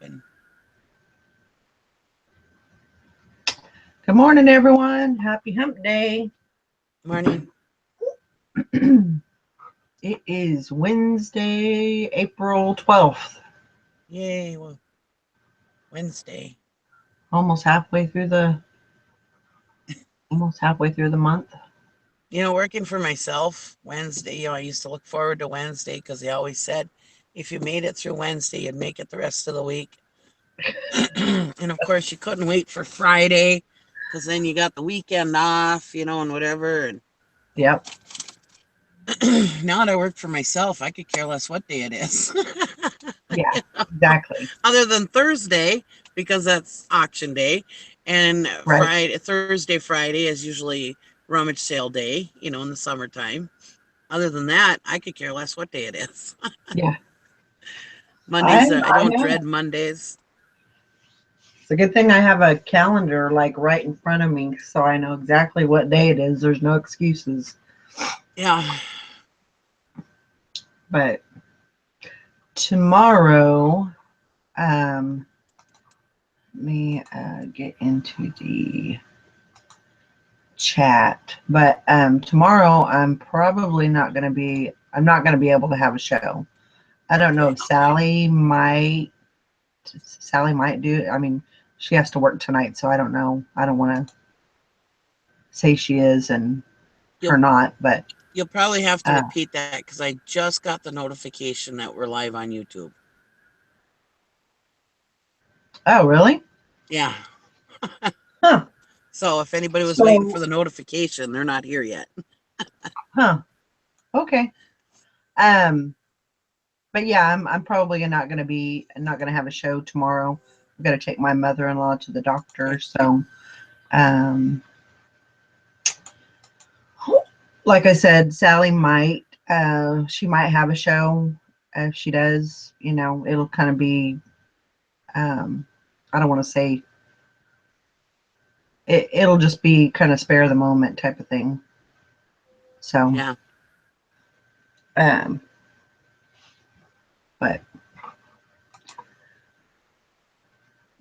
open. Good morning, everyone. Happy hump day. Morning. It is Wednesday, April 12th. Yay. Well, Wednesday. Almost halfway through the month. Working for myself, Wednesday, I used to look forward to Wednesday because they always said if you made it through Wednesday, you'd make it the rest of the week. And of course, you couldn't wait for Friday because then you got the weekend off, and whatever. And Yep. now that I work for myself, I could care less what day it is. Yeah, exactly. Other than Thursday, because that's auction day. And Right. Thursday, Friday is usually rummage sale day, in the summertime. Other than that, I could care less what day it is. Yeah. I Mondays, I I don't have dread Mondays. it's a good thing I have a calendar like right in front of me so I know exactly what day it is. There's no excuses. Yeah. But tomorrow, um, let me get into the chat. But tomorrow I'm not gonna be able to have a show. I don't know Okay. if Sally might do it. I mean, she has to work tonight, so I don't know. I don't want to say she is and You'll her not, but you'll probably have to uh, repeat that because I just got the notification that we're live on YouTube. oh really? Yeah. Huh. So if anybody was waiting for So the notification, they're not here yet. huh. Okay. Um, but yeah, I'm probably not gonna have a show tomorrow. I've got to take my mother-in-law to the doctor, Okay. so um like I said, Sally might she might have a show. If she does, it'll kind of be um I don't want to say it'll just be kind of spare the moment type of thing. So Yeah. um but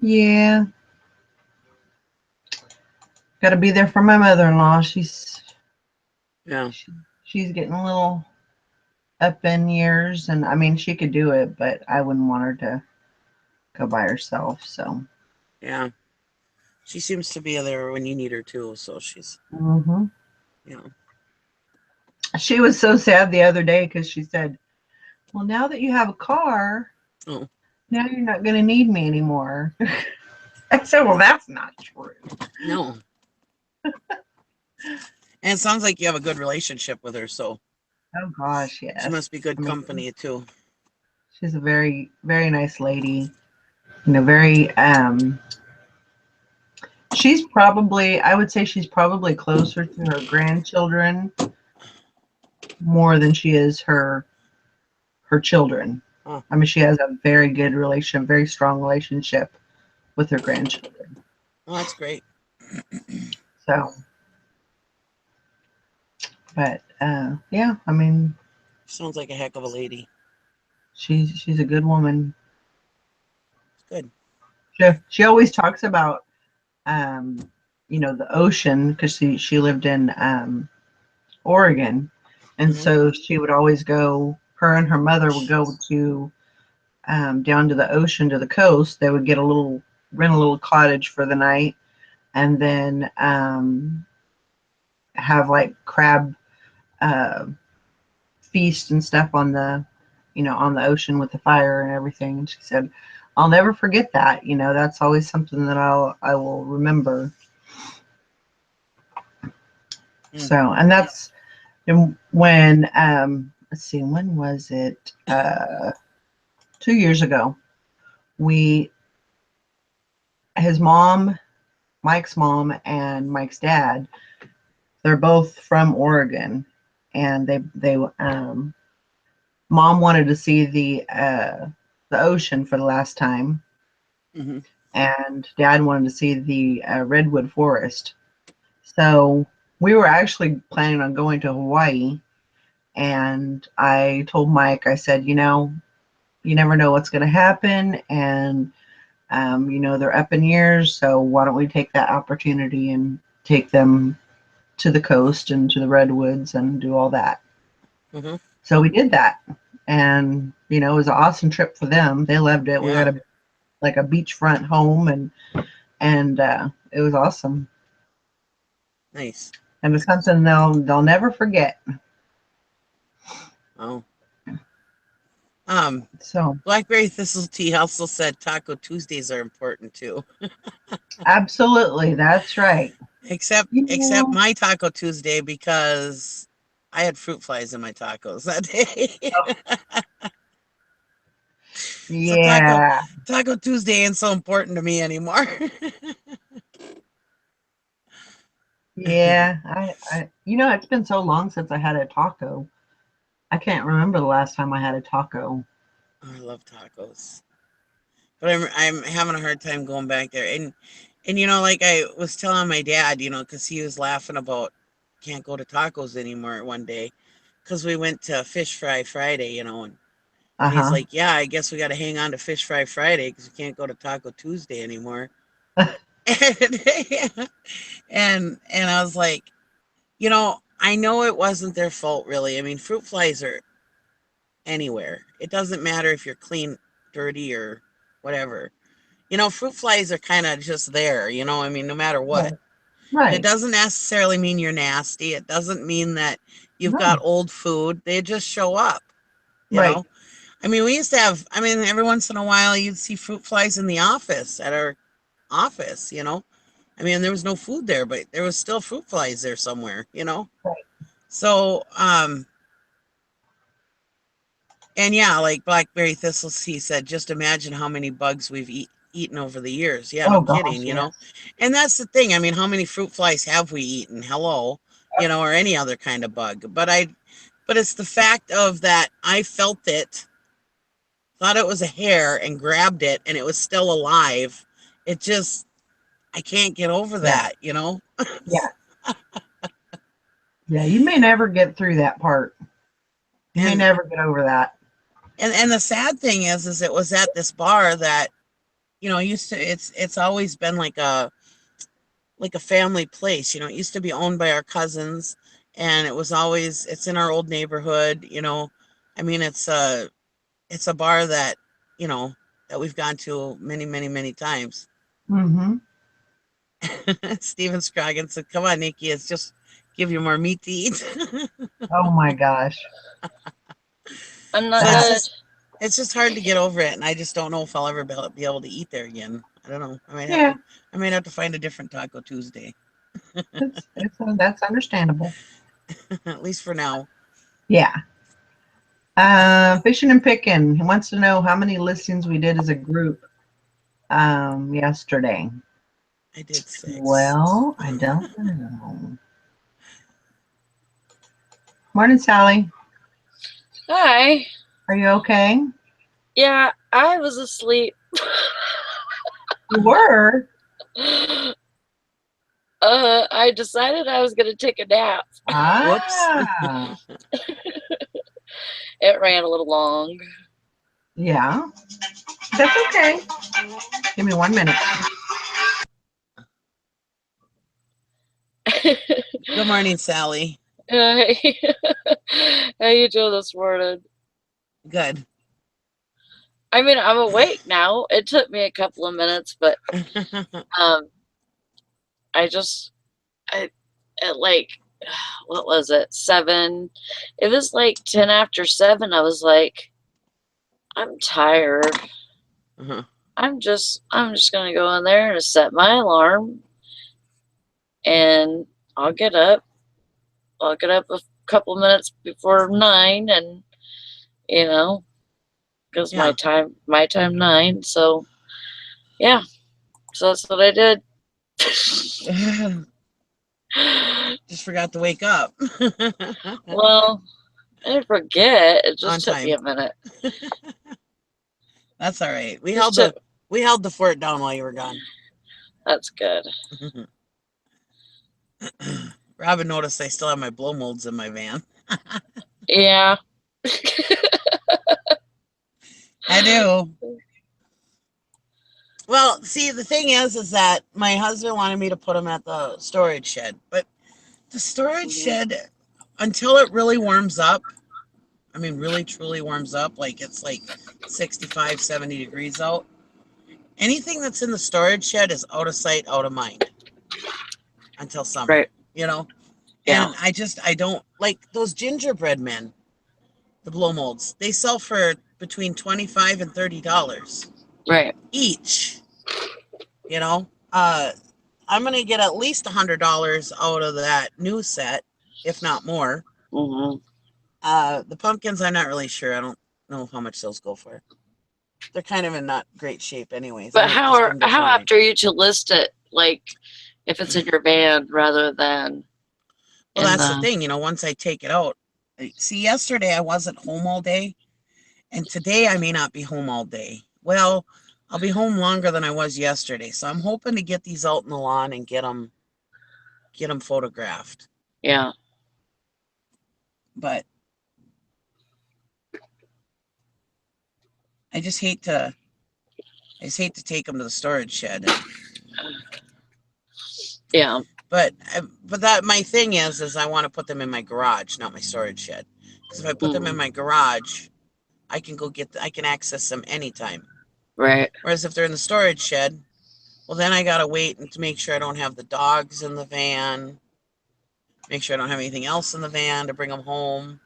yeah, got to be there for my mother-in-law. Yeah. She, she's getting a little up in years, and I mean she could do it, but I wouldn't want her to go by herself. So Yeah. She seems to be there when you need her too. So hmm you know, she was so sad the other day because she said, "Well, now that you have a car, oh, now you're not going to need me anymore." I said, "Well, that's not true." no. And it sounds like you have a good relationship with her. So Oh gosh, she yes. must be good I mean, company too. she's a very, very nice lady. Very she's probably I would say she's probably closer to her grandchildren more than she is her children. Oh, I mean, she has a very good relation, very strong relationship with her grandchildren. well, that's great. So, but yeah, I mean, Sounds like a heck of a lady. she's a good woman. It's good. She always talks about um, the ocean because she lived in Oregon, and Hmm. so she would always go. Her and her mother would go to down to the ocean to the coast. They would rent a little cottage for the night, and then have like crab uh, feast and stuff on the ocean with the fire and everything. And she said, "I'll never forget that. That's always something that I will remember." Mm. So, and that's when let's see, when was it? 2 years ago. We his mom, Mike's mom, and Mike's dad. They're both from Oregon, and they mom wanted to see the ocean for the last time, Hmm. and dad wanted to see the redwood forest. So we were actually planning on going to Hawaii, and I told Mike, I said, you never know what's going to happen, and They're up in years, so why don't we take that opportunity and take them to the coast and to the redwoods and do all that. Hmm. So we did that, and it was an awesome trip for them. They loved it. We Yeah. got a beachfront home, and it was awesome. Nice. And it's something they'll never forget. Oh. Um, So Blackberry Thistle Tea also said Taco Tuesdays are important too. absolutely, that's right. Except Yeah, my Taco Tuesday because I had fruit flies in my tacos that day. So yeah, Taco Tuesday ain't so important to me anymore. yeah. It's been so long since I had a taco. I can't remember the last time I had a taco. I love tacos, but I'm having a hard time going back there. And like I was telling my dad, because he was laughing about can't go to tacos anymore one day, because we went to Fish Fry Friday, and he's Uh like, yeah, I guess we got to hang on to Fish Fry Friday because we can't go to Taco Tuesday anymore. huh. and and I was like, I know it wasn't their fault really. I mean, fruit flies are anywhere. It doesn't matter if you're clean, dirty, or whatever. Fruit flies are kind of just there, I mean, no matter what. Right, And it right, doesn't necessarily mean you're nasty. It doesn't mean that you've got no, old food. They just show up, you right, know? I mean, we used to have, I mean, every once in a while you'd see fruit flies in the office, at our office. I mean, there was no food there, but there was still fruit flies there somewhere. right. So, and yeah, like Blackberry Thistle Tea said, just imagine how many bugs we've eaten over the years. Yeah, Oh no kidding, gosh, you know? yes. And that's the thing. I mean, how many fruit flies have we eaten? Hello, or any other kind of bug. But it's the fact of that I felt it, thought it was a hair and grabbed it and it was still alive. It just, I can't get over Yeah, that. yeah, yeah. You may never get through that part. You may And, never get over that. and the sad thing is it was at this bar that, used to, it's always been like a family place. It used to be owned by our cousins, and it's in our old neighborhood. I mean, it's a bar that, you know, that we've gone to many, many, many times. Hmm. Steven Scroggins said, "Come on, Nikki, it's just give you more meat to eat." Oh my gosh. I'm So not it's That good. just it's just hard to get over it, and I just don't know if I'll ever be able to eat there again. I don't know. yeah, I might have to find a different Taco Tuesday, that's understandable. at least for now. Yeah. Fishing and picking. He wants to know how many listings we did as a group yesterday. I did 6. Well, I don't know. Morning, Sally. Hi. Are you okay? Yeah, I was asleep. You were. I decided I was gonna take a nap. Whoops. Ah, It ran a little long. yeah. That's okay. Give me 1 minute. Good morning, Sally. Hi. How you doing this morning? Good. I mean, I'm awake now. It took me a couple of minutes, but um, I just I at like what was it 7? It was like 10 after 7. I was like, I'm tired. Uh-huh. I'm just gonna go in there and set my alarm, and I'll get up. I'll get up a couple minutes before 9, and you know, because my Yeah. time 9. So yeah, so that's what I did. Just forgot to wake up. Well, I didn't forget. It On just took me time. a minute. That's all right. We Just held took. the fort down while you were gone. That's good. Robin noticed I still have my blow molds in my van. Yeah. I do. Well, see, the thing is that my husband wanted me to put them at the storage shed, but the storage Mhm. shed, until it really warms up, I mean, really truly warms up, like it's like 65, 70 degrees out, anything that's in the storage shed is out of sight, out of mind until summer, Right. you know? Yeah. And I don't like those gingerbread men, the blow molds. They sell for between $25 and $30 Right. each, you know? I'm going to get at least $100 out of that new set, if not more. Hmm. The pumpkins, I'm not really sure. I don't know how much those go for. They're kind of in not great shape, anyways. I But might just give them to a how friend. after you to list it like if it's in your van rather than Well, in that's the the thing, once I take it out. See, yesterday I wasn't home all day, and today I may not be home all day. Well, I'll be home longer than I was yesterday, so I'm hoping to get these out in the lawn and get them photographed. yeah. But I just hate to I just hate to take them to the storage shed. Yeah. But that my thing is I want to put them in my garage, not my storage shed. Because if I put them in Hmm. my garage, I can access them anytime. Right. Whereas if they're in the storage shed, well, then I gotta wait and to make sure I don't have the dogs in the van, make sure I don't have anything else in the van to bring them home,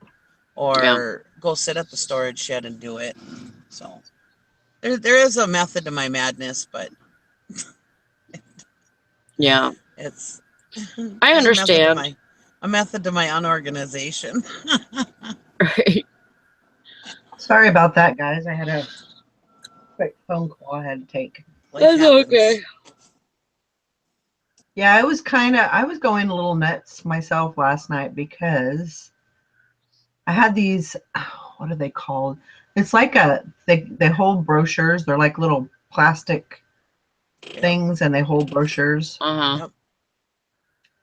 Yeah. or go sit at the storage shed and do it. So there is a method to my madness, but Yeah. it's I there's understand. a method to my unorganization. Right. Sorry about that, guys. I had a quick phone call I had to take. Life That's okay. happens. Yeah, I was going a little nuts myself last night because I had these, what are they called? It's like they hold brochures. They're like little plastic Yep, things and they hold brochures. Uh-huh. yep.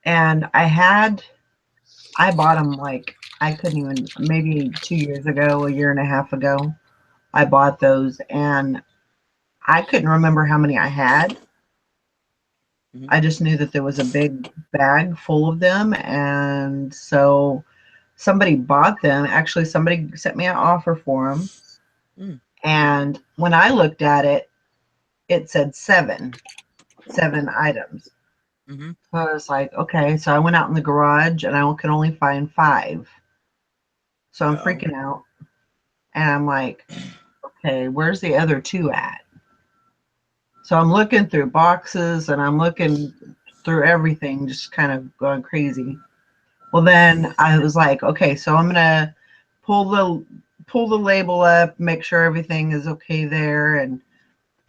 And I bought them like, I couldn't even, maybe 2 years ago, a year and a half ago, I bought those and I couldn't remember how many I had. Hmm. I just knew that there was a big bag full of them. And so somebody bought them. Actually, somebody sent me an offer for them. Mm. And when I looked at it, it said seven items. Hmm. So I was like, okay. So I went out in the garage and I could only find five. So I'm Oh. freaking out. And I'm like, okay, where's the other two at? So I'm looking through boxes and I'm looking through everything, just kind of going crazy. Well, then I was like, okay, so I'm gonna pull the pull the label up, make sure everything is okay there, and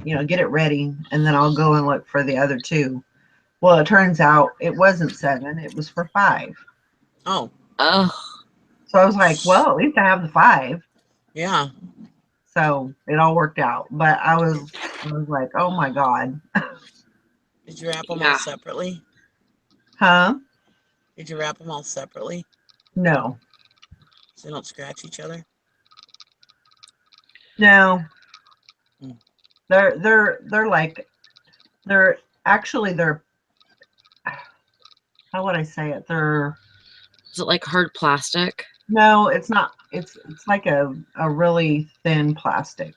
get it ready, and then I'll go and look for the other two. Well, it turns out it wasn't seven; it was for five. Oh. Oh. So I was like, well, at least I have the five. Yeah. So it all worked out. But I was like, oh my god, Did you wrap them all Yeah. separately? huh? Did you wrap them all separately No, so they don't scratch each other? no, Mm. they're like they're actually they're how would I say it? They're Is it like hard plastic? no, it's not. It's like a really thin plastic.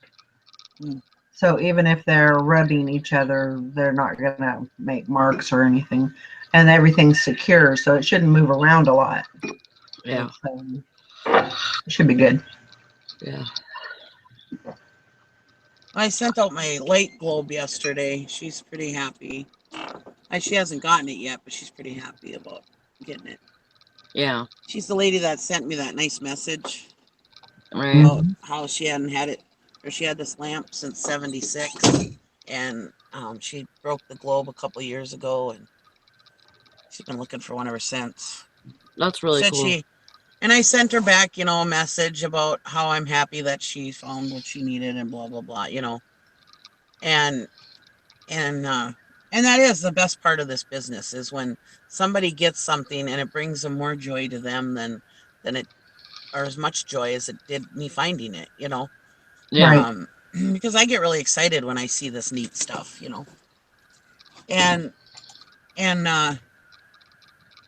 Mm. So even if they're rubbing each other, they're not gonna make marks or anything, and everything's secure, so it shouldn't move around a lot. Yeah. It should be good. Yeah. I sent out my light globe yesterday. She's pretty happy. She hasn't gotten it yet, but she's pretty happy about getting it. Yeah. She's the lady that sent me that nice message Right. about Mhm. how she hadn't had it, or she had this lamp since '76, and she broke the globe a couple years ago, and she's been looking for one ever since. That's really Said cool. she, and I sent her back, a message about how I'm happy that she found what she needed and blah blah blah. And and uh, and that is the best part of this business is when somebody gets something and it brings them more joy to them than it or as much joy as it did me finding it. Yeah. Right. Um, because I get really excited when I see this neat stuff, And and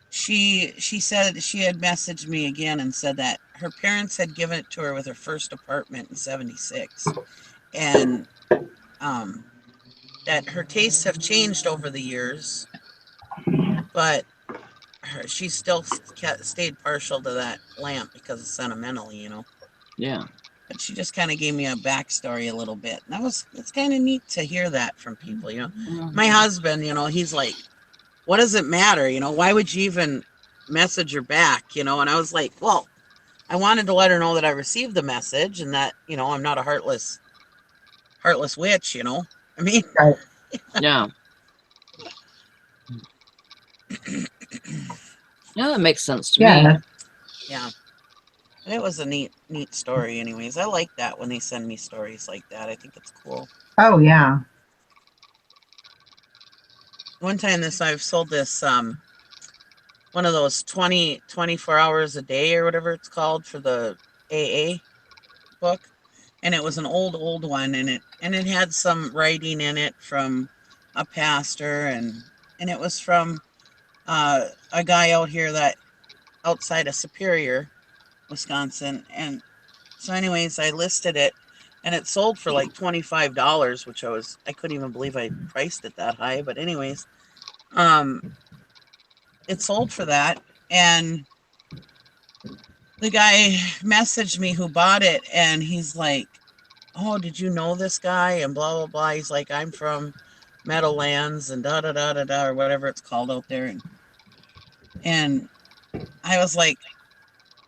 she said she had messaged me again and said that her parents had given it to her with her first apartment in '76, and um, that her tastes have changed over the years, but she still stayed partial to that lamp because it's sentimental. Yeah. But she just kind of gave me a backstory a little bit. And it's kind of neat to hear that from people. My husband, he's like, what does it matter? Why would you even message her back? And I was like, well, I wanted to let her know that I received the message and that, I'm not a heartless witch, I mean, Right. Yeah. Yeah, that makes sense to me. Yeah. yeah. And it was a neat story anyways. I like that when they send me stories like that. I think it's cool. Oh, yeah. One time I've sold this one of those 24 hours a day or whatever it's called for the AA book, and it was an old one, and it had some writing in it from a pastor, and it was from a guy out here that outside of Superior, Wisconsin. And so anyways, I listed it, and it sold for like $25, which I couldn't even believe I priced it that high. But anyways, um it sold for that, and the guy messaged me who bought it, and he's like, oh, did you know this guy? And blah, blah, blah. He's like, I'm from Meadowlands and da, da, da, da, da, or whatever it's called out there. And I was like,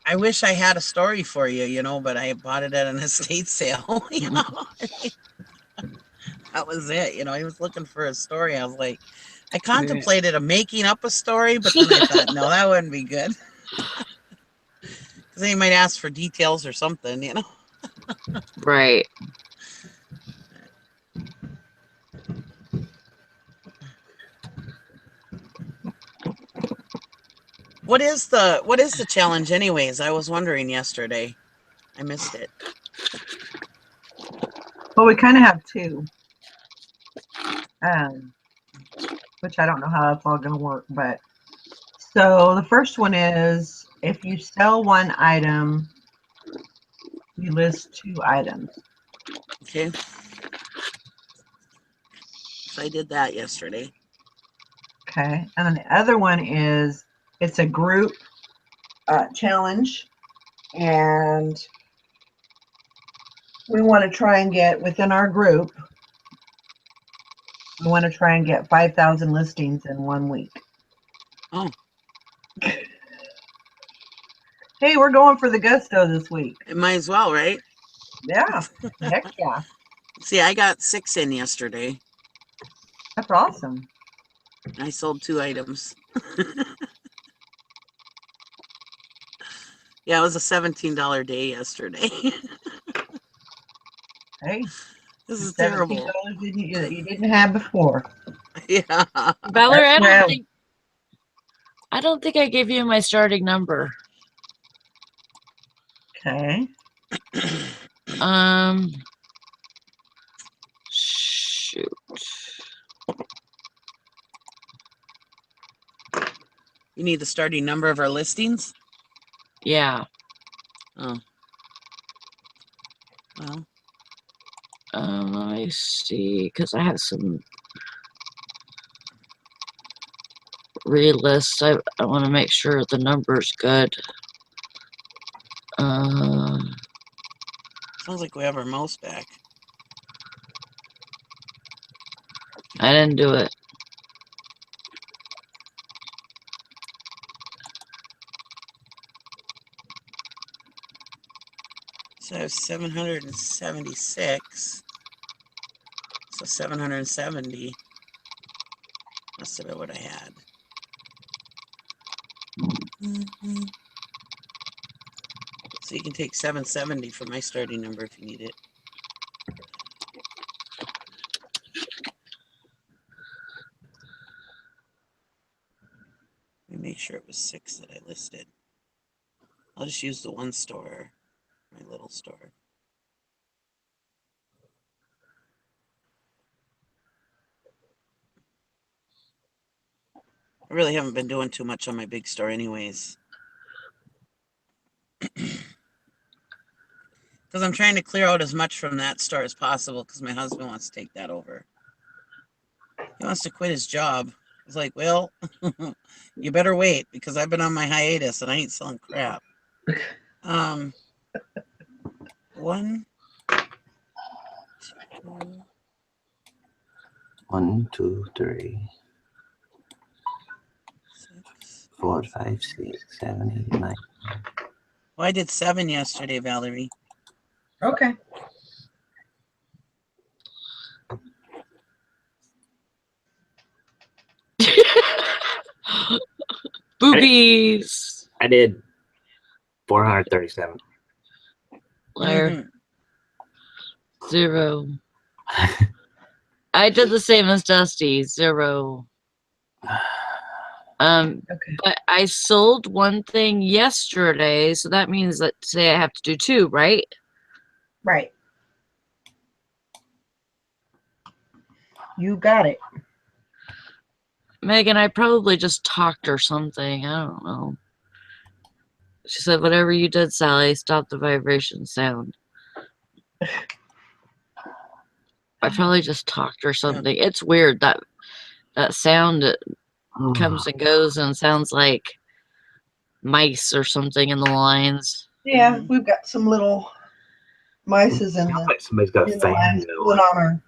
I wish I had a story for you, but I bought it at an estate sale. That was it. He was looking for a story. I was like, I contemplated making up a story, but then I thought, no, that wouldn't be good. Because then you might ask for details or something. Right. What is the challenge anyways? I was wondering yesterday. I missed it. Well, we kind of have two, um, which I don't know how that's all going to work. But so the first one is if you sell one item, you list two items. Okay. So I did that yesterday. Okay. And then the other one is it's a group challenge, and we want to try and get within our group, we want to try and get 5,000 listings in 1 week. Oh. Hey, we're going for the gusto this week. It might as well, right? Yeah. Heck yeah. See, I got 6 in yesterday. That's awesome. I sold 2 items. Yeah, it was a $17 day yesterday. Hey, This is $17 terrible. you didn't have before. Yeah. Valerie, That's I don't think I gave you my starting number. okay. Shoot. You need the starting number of our listings? Yeah. Oh. Well, Let me see, because I have some relists. I want to make sure the number's good. sounds like we have our mouse back. I didn't do it. So I have 776. So 770 must have been what I had. Mm-hmm. So you can take 770 for my starting number if you need it. Let me make sure it was 6 that I listed. I'll just use the one store, my little store. I really haven't been doing too much on my big store anyways. Because I'm trying to clear out as much from that store as possible because my husband wants to take that over. He wants to quit his job. I was like, well, you better wait because I've been on my hiatus and I ain't selling crap. 1, 2, 1, 2, 3, 6. 4, 5, 6, 7, 8, 9. Well, I did 7 yesterday, Valerie. Okay. Boobies. I did 437. Liar. 0. I did the same as Dusty. 0. Okay. But I sold one thing yesterday, so that means that today I have to do 2, right? Right. You got it. Megan, I probably just talked or something. I don't know. She said, whatever you did, Sally, stop the vibration sound. I probably just talked or something. Yeah. It's weird that sound comes and goes and sounds like mice or something in the lines. Yeah, we've got some little mices in the. Like somebody's got a fan going.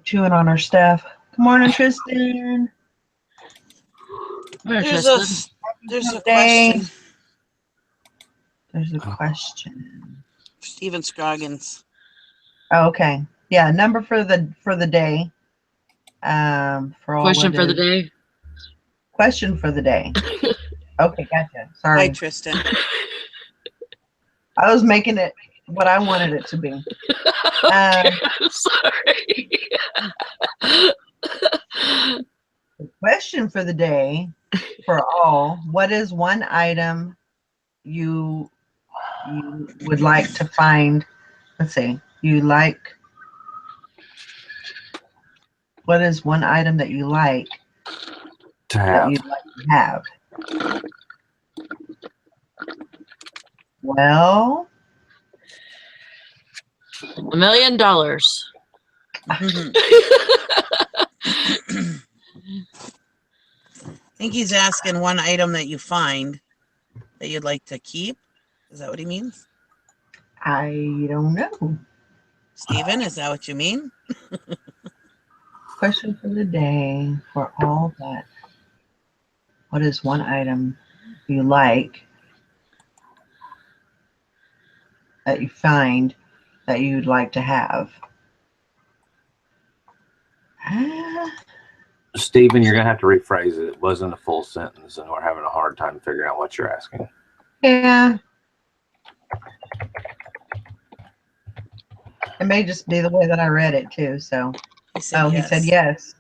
Chewing on our stuff. Good morning, Tristan. There's a question. There's a question. Stephen Scroggins. Oh, okay. Yeah, number for the day. For all question for the day. Question for the day. Okay, gotcha. Sorry. Hi, Tristan. I was making it what I wanted it to be. Okay, sorry. The question for the day for all: what is one item you would like to find? Let's see. What is one item that you like to have? That you'd like to have? Well, $1 million. I think he's asking one item that you find that you'd like to keep. Is that what he means? I don't know. Stephen, is that what you mean? Question for the day for all that. What is one item you like that you find that you'd like to have? Stephen, you're going to have to rephrase it. It wasn't a full sentence, and we're having a hard time figuring out what you're asking. Yeah. It may just be the way that I read it, too. So, he said yes.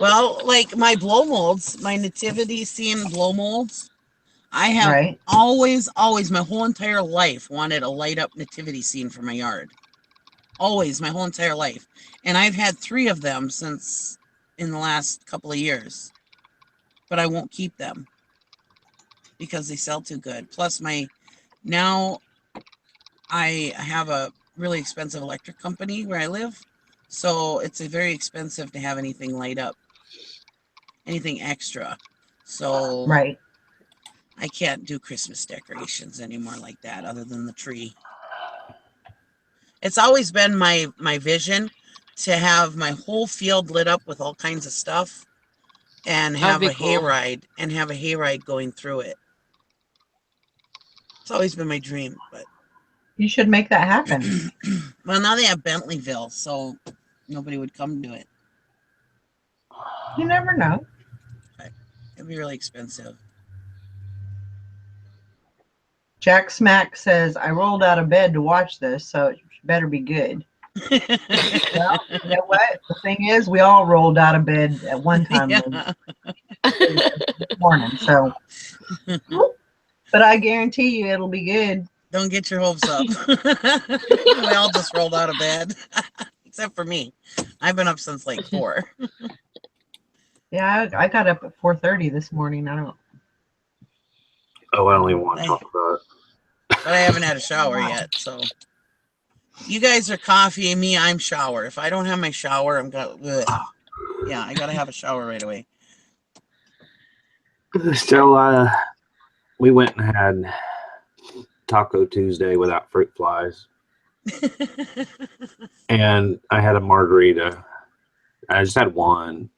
Well, like my blow molds, my nativity scene blow molds, I have always, my whole entire life wanted a light up nativity scene for my yard. Always, my whole entire life. And I've had 3 of them since in the last couple of years. But I won't keep them because they sell too good. Plus now I have a really expensive electric company where I live. So it's very expensive to have anything light up. Anything extra. So I can't do Christmas decorations anymore like that other than the tree. It's always been my vision to have my whole field lit up with all kinds of stuff and have a hayride going through it. It's always been my dream, but you should make that happen. Well, now they have Bentleyville, so nobody would come to it. You never know. It'd be really expensive. Jack Smack says, I rolled out of bed to watch this, so it better be good. Well, you know what? The thing is, we all rolled out of bed at one time this morning. So, but I guarantee you it'll be good. Don't get your hopes up. We all just rolled out of bed. except for me. I've been up since like 4. Yeah, I got up at 4:30 this morning. I don't. Oh, I don't even want to talk about it. But I haven't had a shower yet. So you guys are coffee, and me, I'm shower. If I don't have my shower, I'm gonna. Yeah, I gotta have a shower right away. So we went and had Taco Tuesday without fruit flies, and I had a margarita. I just had one.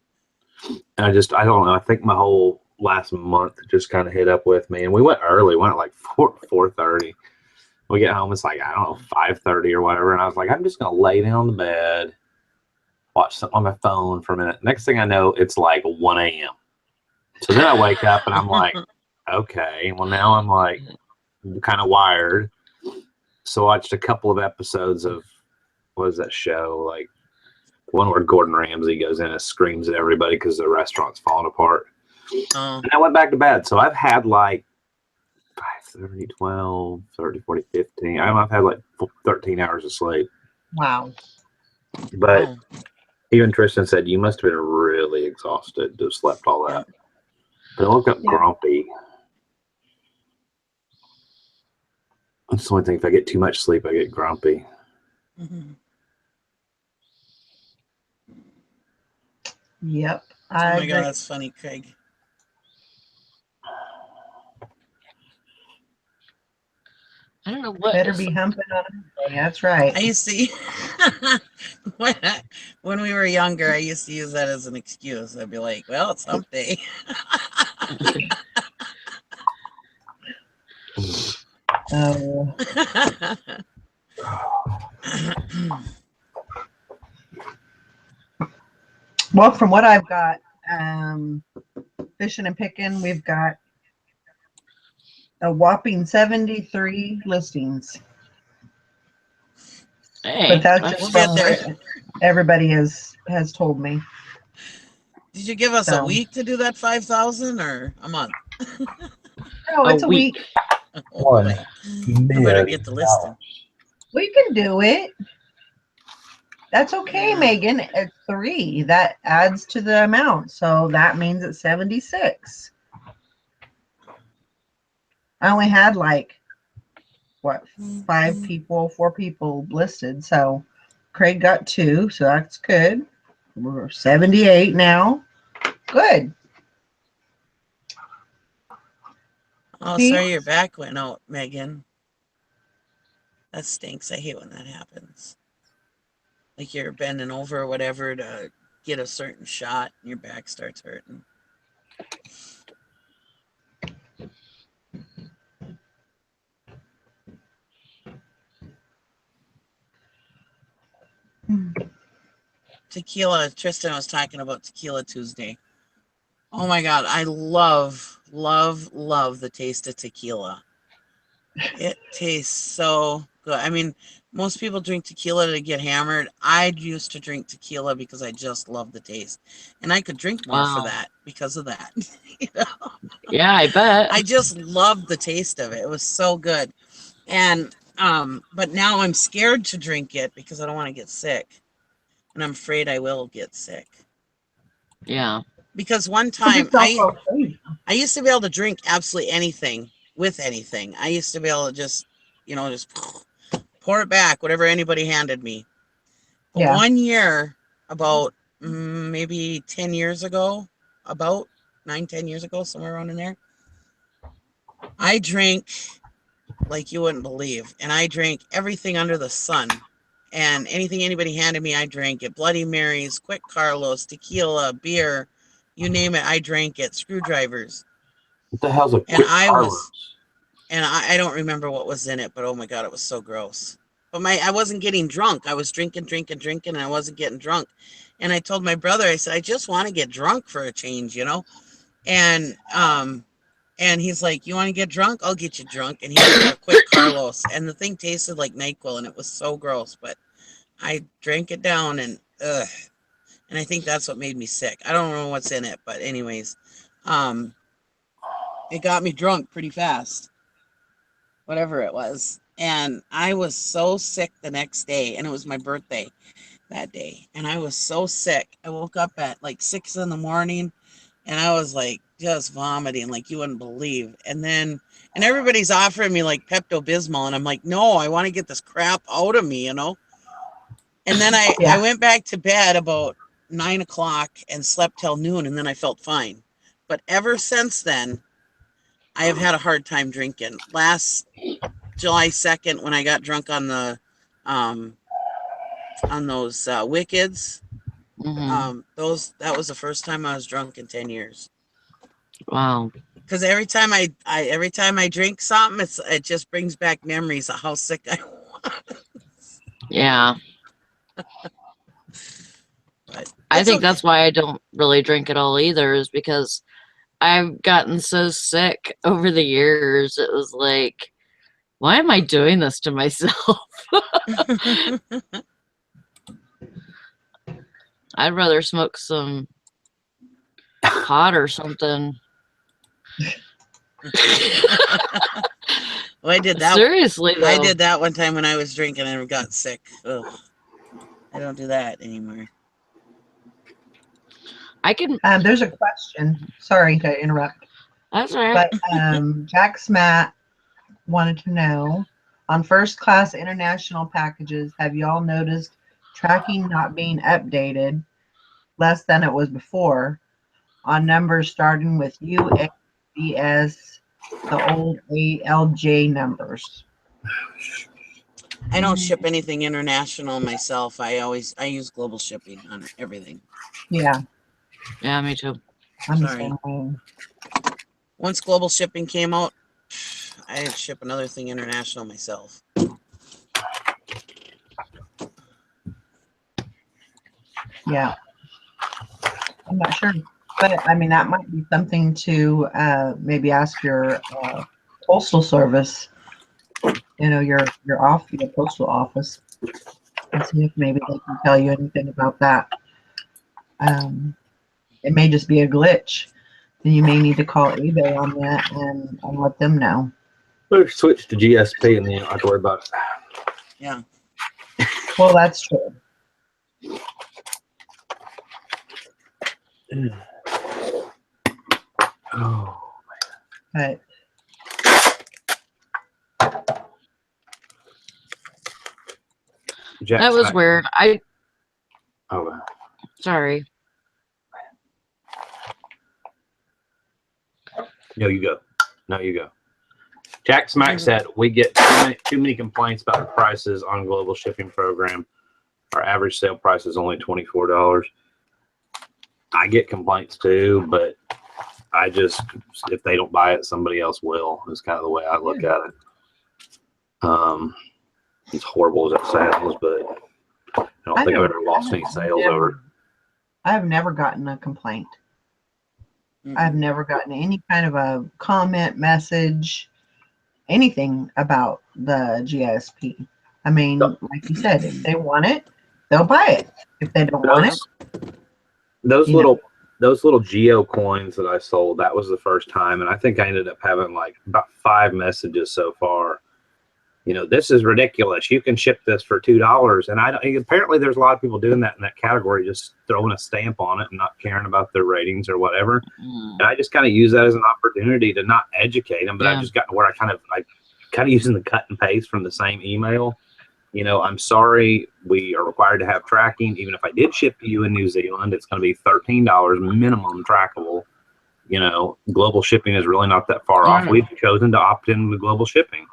And I don't know. I think my whole last month just kind of hit up with me, and we went early. We went at like 4:30. We get home, it's like, I don't know, 5:30 or whatever. And I was like, I'm just gonna lay down on the bed, watch something on my phone for a minute. Next thing I know, it's like 1 a.m. So then I wake up and I'm like, okay, well now I'm like kind of wired. So I watched a couple of episodes of, what is that show? Like one where Gordon Ramsay goes in and screams at everybody because the restaurant's falling apart. And I went back to bed. So I've had like 5:30, 12, 30, 40, 15. I've had like 13 hours of sleep. Wow. But even Tristan said, you must have been really exhausted to have slept all that. But I woke up grumpy. That's the only thing. If I get too much sleep, I get grumpy. Mm-hmm. Yep. Oh my God, that's funny, Craig. I don't know what. Better be humping on everybody. That's right. I used to, when we were younger, I used to use that as an excuse. I'd be like, well, it's hump day. Oh. Well, from what I've got, fishing and picking, we've got a whopping 73 listings. Hey, but that's just we'll from get there. what everybody has told me. Did you give us a week to do that 5,000 or a month? No, it's a week. Oh, boy. I better get the listing. We can do it. That's okay, Megan. At 3, that adds to the amount. So that means it's 76. I only had like, what, 4 people listed. So Craig got 2. So that's good. We're 78 now. Good. Oh, sorry your back went out, Megan. That stinks. I hate when that happens. Like you're bending over or whatever to get a certain shot and your back starts hurting. Tequila. Tristan was talking about Tequila Tuesday. Oh my God. I love the taste of tequila. It tastes so good. I mean, most people drink tequila to get hammered. I used to drink tequila because I just love the taste. And I could drink more for that because of that. You know? Yeah, I bet. I just loved the taste of it. It was so good. And but now I'm scared to drink it because I don't want to get sick. And I'm afraid I will get sick. Yeah. Because one time I used to be able to drink absolutely anything with anything. I used to be able to just, just pour it back, whatever anybody handed me. But 1 year, about maybe 10 years ago, about 9-10 years ago, somewhere around in there, I drank like you wouldn't believe. And I drank everything under the sun. And anything anybody handed me, I drank it. Bloody Marys, Quick Carlos, tequila, beer, you name it, I drank it. Screwdrivers. What the hell's a Quick Carlos? And I don't remember what was in it, but oh my God, it was so gross. But I wasn't getting drunk. I was drinking, and I wasn't getting drunk. And I told my brother, I said, I just want to get drunk for a change, And he's like, you want to get drunk? I'll get you drunk. And he got a Quick Carlos, and the thing tasted like NyQuil, and it was so gross. But I drank it down, and ugh. And I think that's what made me sick. I don't know what's in it, but anyways, it got me drunk pretty fast. Whatever it was. And I was so sick the next day, and it was my birthday that day. And I was so sick. I woke up at like 6 in the morning, and I was like just vomiting like you wouldn't believe. And everybody's offering me like Pepto Bismol, and I'm like, no, I want to get this crap out of me, you know. And then I Yeah. went back to bed about 9 o'clock and slept till noon, and then I felt fine. But ever since then, I have had a hard time drinking. Last July 2nd, when I got drunk um, on those Wickeds, that was the first time I was drunk in 10 years. Wow. Because every time I drink something, it just brings back memories of how sick I was. Yeah. But I it's think okay. that's why I don't really drink at all either, is because I've gotten so sick over the years. It was like, why am I doing this to myself? I'd rather smoke some pot or something. Well, I did that. Seriously, though. I did that one time when I was drinking and got sick. Ugh. I don't do that anymore. I can. There's a question. Sorry to interrupt, That's all right. but Jack Smat wanted to know, on first class international packages, have y'all noticed tracking not being updated less than it was before on numbers starting with UABS, the old ALJ numbers? I don't ship anything international myself. I use global shipping on everything. Yeah, Yeah, me too. I'm the Sorry. same way. Once global shipping came out, I didn't ship another thing international myself. Yeah, I'm not sure, but I mean that might be something to maybe ask your postal service. You know, your postal office, and see if maybe they can tell you anything about that. It may just be a glitch. Then you may need to call eBay on that and let them know. Better switch to GSP and then you don't have to worry about it. Yeah. Well, that's true. Oh, But Jack That was Smack. weird. Oh, wow. Sorry. No, you go. No, you go. Jack Smack said, we get too many complaints about the prices on global shipping program. Our average sale price is only $24. I get complaints too, but I just, if they don't buy it, somebody else will. Is kind of the way I look at it. As horrible as that sounds, but I don't think I've ever lost any sales over it. I've never gotten a complaint. I've never gotten any kind of a comment, message, anything about the GSP. I mean, like you said, if they want it, they'll buy it. If they don't want it, those little geo coins that I sold, that was the first time, and I think I ended up having like about 5 messages so far. You know, this is ridiculous. You can ship this for $2, and apparently there's a lot of people doing that in that category, just throwing a stamp on it and not caring about their ratings or whatever. And I just kind of use that as an opportunity to not educate them, but I've just gotten where I kind of using the cut and paste from the same email. You know, I'm sorry, we are required to have tracking. Even if I did ship to you in New Zealand, it's going to be $13 minimum trackable. You know, global shipping is really not that far off. We've chosen to opt in with global shipping.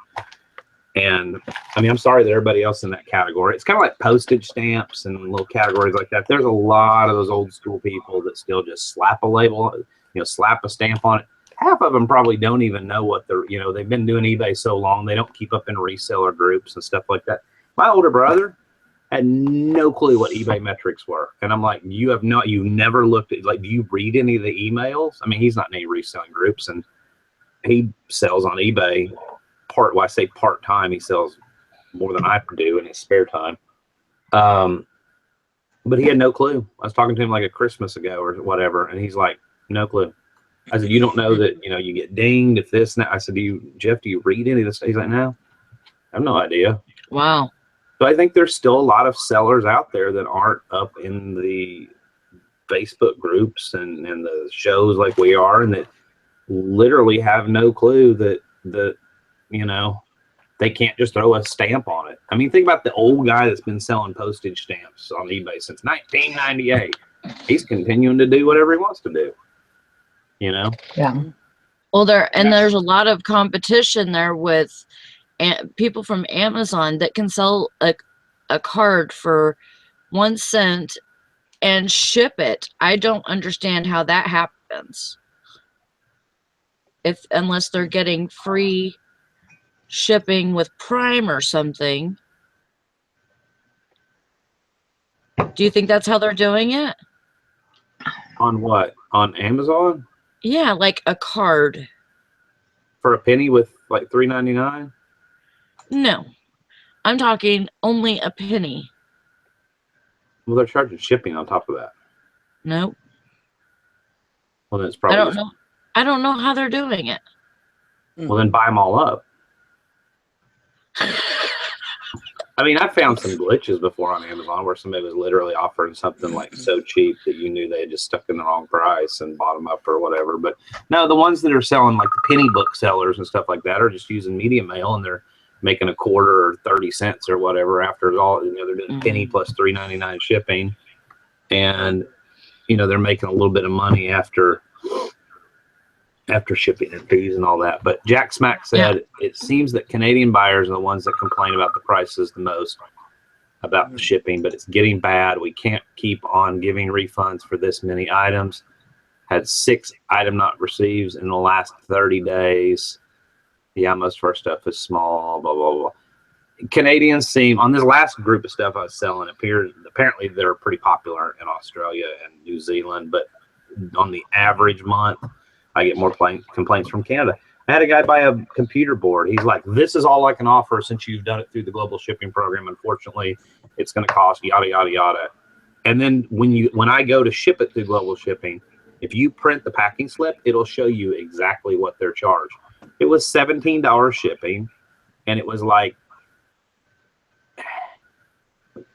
And I mean, I'm sorry that everybody else in that category, it's kind of like postage stamps and little categories like that. There's a lot of those old school people that still just slap a label, you know, slap a stamp on it. Half of them probably don't even know what they're, you know, they've been doing eBay so long, they don't keep up in reseller groups and stuff like that. My older brother had no clue what eBay metrics were. And I'm like, you never looked at, like, do you read any of the emails? I mean, he's not in any reselling groups, and he sells on eBay I say part-time, he sells more than I do in his spare time. But he had no clue. I was talking to him like a Christmas ago or whatever, and he's like, no clue. I said, you don't know that, you know, you get dinged if this and that. I said, Jeff, do you read any of this? He's like, no. I have no idea. Wow. So I think there's still a lot of sellers out there that aren't up in the Facebook groups and the shows like we are, and that literally have no clue that they can't just throw a stamp on it. I mean, think about the old guy that's been selling postage stamps on eBay since 1998. He's continuing to do whatever he wants to do. Yeah. Well, there's a lot of competition there with people from Amazon that can sell a card for 1 cent and ship it. I don't understand how that happens. Unless they're getting free shipping with Prime or something. Do you think that's how they're doing it? On what? On Amazon? Yeah, like a card. For a penny with like $3.99? No. I'm talking only a penny. Well, they're charging shipping on top of that. Nope. Well, then it's probably. I don't know. I don't know how they're doing it. Well, then buy them all up. I mean, I found some glitches before on Amazon where somebody was literally offering something like so cheap that you knew they had just stuck in the wrong price and bought them up or whatever. But no, the ones that are selling like the penny book sellers and stuff like that are just using media mail, and they're making a quarter or 30 cents or whatever after all. They're doing penny plus $3.99 shipping, and they're making a little bit of money after shipping and fees and all that. But Jack Smack said it seems that Canadian buyers are the ones that complain about the prices the most, about the shipping, but it's getting bad. We can't keep on giving refunds for this many items. Had 6 item not received in the last 30 days. Yeah, most of our stuff is small, blah, blah, blah. Canadians seem, on this last group of stuff I was selling, apparently they're pretty popular in Australia and New Zealand, but on the average month, I get more complaints from Canada. I had a guy buy a computer board. He's like, this is all I can offer since you've done it through the global shipping program. Unfortunately, it's going to cost yada, yada, yada. And then when I go to ship it through global shipping, if you print the packing slip, it'll show you exactly what they're charged. It was $17 shipping, and it was like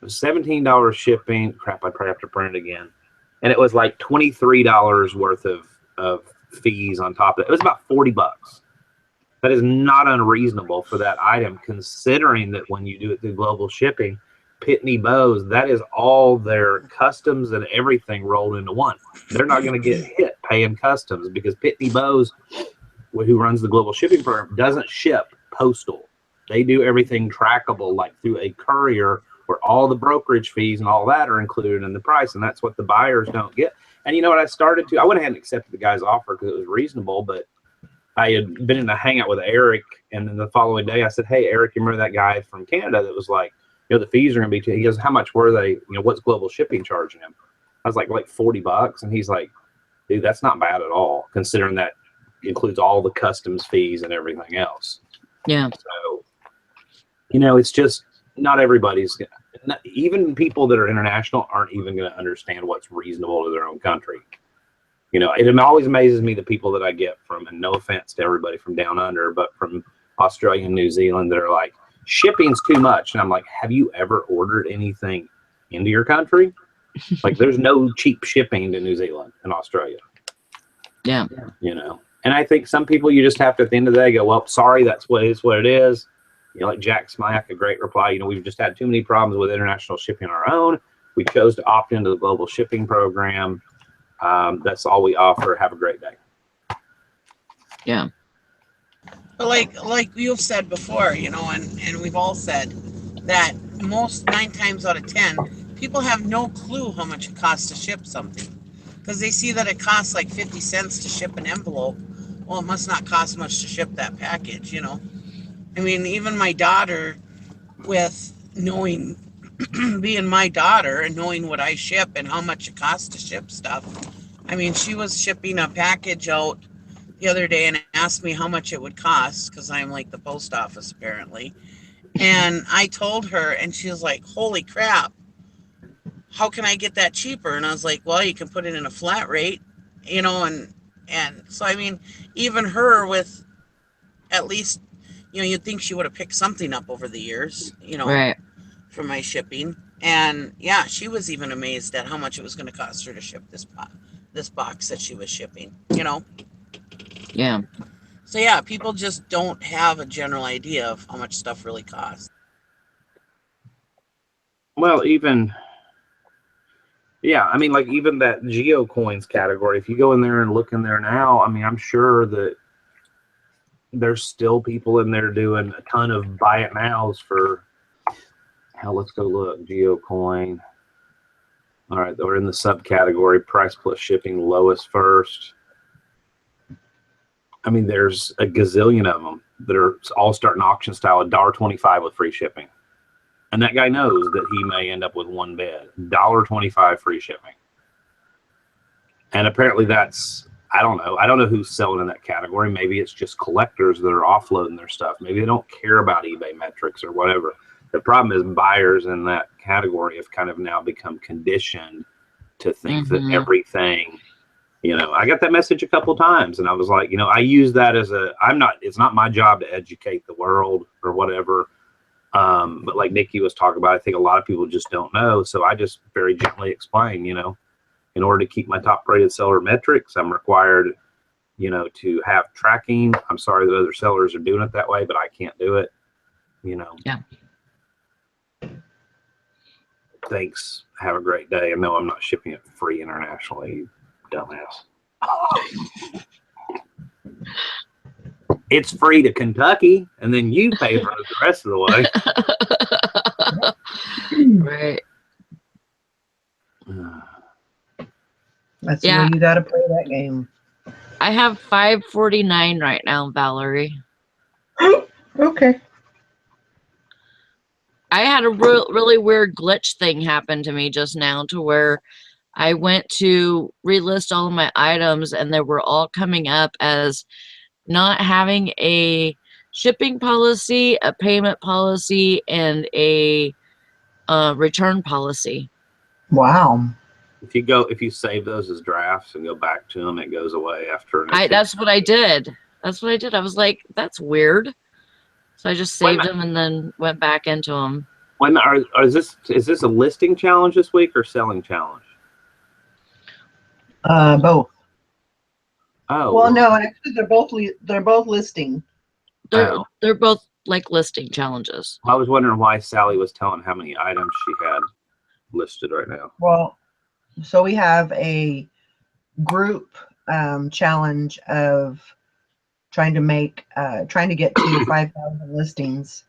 $17 shipping. Crap, I'd probably have to print it again. And it was like $23 worth of fees on top of it. It was about $40. That is not unreasonable for that item, considering that when you do it through global shipping, Pitney Bowes, that is all their customs and everything rolled into one. They're not going to get hit paying customs because Pitney Bowes, who runs the global shipping program, doesn't ship postal. They do everything trackable, like through a courier, where all the brokerage fees and all that are included in the price, and that's what the buyers don't get. And you know what? I went ahead and accepted the guy's offer because it was reasonable, but I had been in a hangout with Eric, and then the following day I said, hey, Eric, you remember that guy from Canada that was like, the fees are going to be too. He goes, how much were they? What's global shipping charging him? I was like $40. And he's like, dude, that's not bad at all, considering that includes all the customs fees and everything else. Yeah. So, it's just not everybody's, even people that are international aren't even going to understand what's reasonable to their own country. It always amazes me the people that I get from, and no offense to everybody from down under, but from Australia and New Zealand that are like, shipping's too much. And I'm like, have you ever ordered anything into your country? Like, there's no cheap shipping to New Zealand and Australia. Yeah. And I think some people you just have to, at the end of the day, go, well, sorry, that's what it is. Like Jack Smack, a great reply. We've just had too many problems with international shipping on our own. We chose to opt into the global shipping program. That's all we offer. Have a great day. Yeah. But like you've said before, and we've all said that 9 times out of 10, people have no clue how much it costs to ship something. Because they see that it costs like 50 cents to ship an envelope. Well, it must not cost much to ship that package, I mean, even my daughter, with knowing, being my daughter and knowing what I ship and how much it costs to ship stuff. I mean, she was shipping a package out the other day and asked me how much it would cost, because I'm like the post office apparently. And I told her, and she was like, holy crap, how can I get that cheaper? And I was like, well, you can put it in a flat rate, and so, I mean, even her with at least, you'd think she would have picked something up over the years, Right. for my shipping. And yeah, she was even amazed at how much it was going to cost her to ship this box that she was shipping. Yeah. So yeah, people just don't have a general idea of how much stuff really costs. Well, even yeah, I mean, like even that geo coins category. If you go in there and look in there now, I mean, I'm sure that there's still people in there doing a ton of buy it nows for. Hell, let's go look GeoCoin. All right, we're in the subcategory price plus shipping, lowest first. I mean, there's a gazillion of them that are all starting auction style, $1.25 with free shipping. And that guy knows that he may end up with one bid, $1.25 free shipping. And apparently that's, I don't know who's selling in that category. Maybe it's just collectors that are offloading their stuff. Maybe they don't care about eBay metrics or whatever. The problem is buyers in that category have kind of now become conditioned to think that everything, I got that message a couple of times and I was like, I use that as it's not my job to educate the world or whatever. But like Nikki was talking about, I think a lot of people just don't know. So I just very gently explain, in order to keep my top rated seller metrics, I'm required, to have tracking. I'm sorry that other sellers are doing it that way, but I can't do it, Yeah. Thanks. Have a great day. And no, I'm not shipping it free internationally, you dumbass. It's free to Kentucky, and then you pay for it the rest of the way. Right. That's the way you got to play that game. I have 549 right now, Valerie. Okay. I had a really weird glitch thing happen to me just now to where I went to relist all of my items and they were all coming up as not having a shipping policy, a payment policy, and a return policy. Wow. If you save those as drafts and go back to them, it goes away after. That's what I did. I was like, that's weird. So I just saved them and then went back into them. Is this a listing challenge this week or selling challenge? Both. Oh. Well, no, actually, they're both listing. They're both like listing challenges. I was wondering why Sally was telling how many items she had listed right now. Well, so we have a group challenge of trying to get to 5,000 listings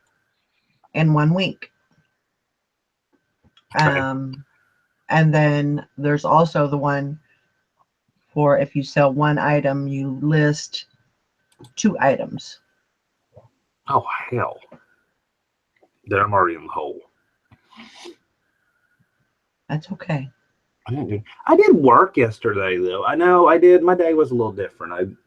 in 1 week. And then there's also the one for if you sell one item, you list 2 items. Oh, hell. Then I'm already in the hole. That's okay. I did work yesterday, though. I know I did. My day was a little different.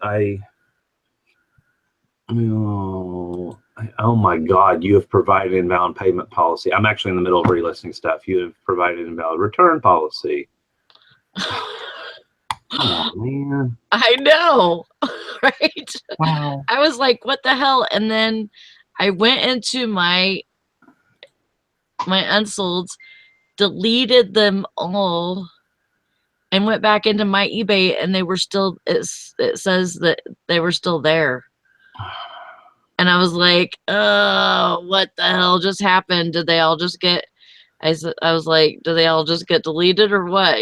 Oh my God, you have provided invalid payment policy. I'm actually in the middle of relisting stuff. You have provided invalid return policy. Oh, man. I know, right? Wow. I was like, what the hell? And then I went into my unsolds, deleted them all, and went back into my eBay, and they were still, it says that they were still there. And I was like, oh, what the hell just happened? Did they all just get, I was like, did they all just get deleted or what?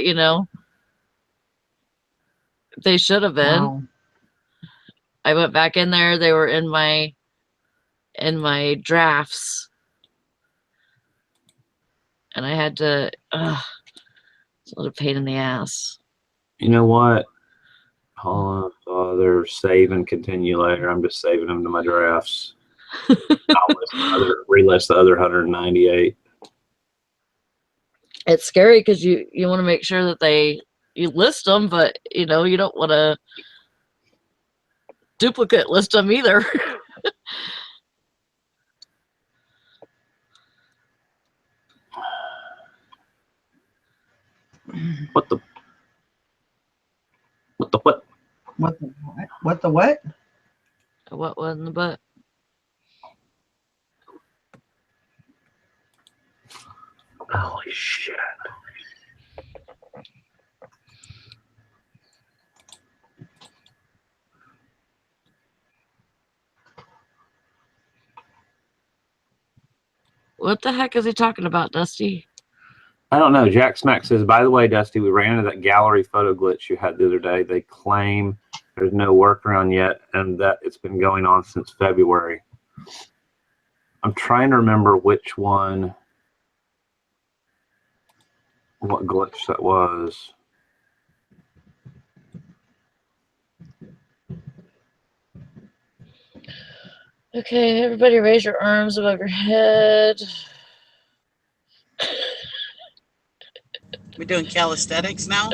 They should have been. Wow. I went back in there. They were in my drafts. And I had to, it's a little pain in the ass. You know what? Hold on, they're save and continue later. I'm just saving them to my drafts. I'll relist the other 198. It's scary because you want to make sure that you list them, but you don't want to duplicate list them either. What the what? What the what? What was in the butt? Holy shit. What the heck is he talking about, Dusty? I don't know. Jack Smack says, by the way, Dusty, we ran into that gallery photo glitch you had the other day. They claim there's no workaround yet and that it's been going on since February. I'm trying to remember which one, what glitch that was. Okay, everybody raise your arms above your head. We're doing calisthenics now?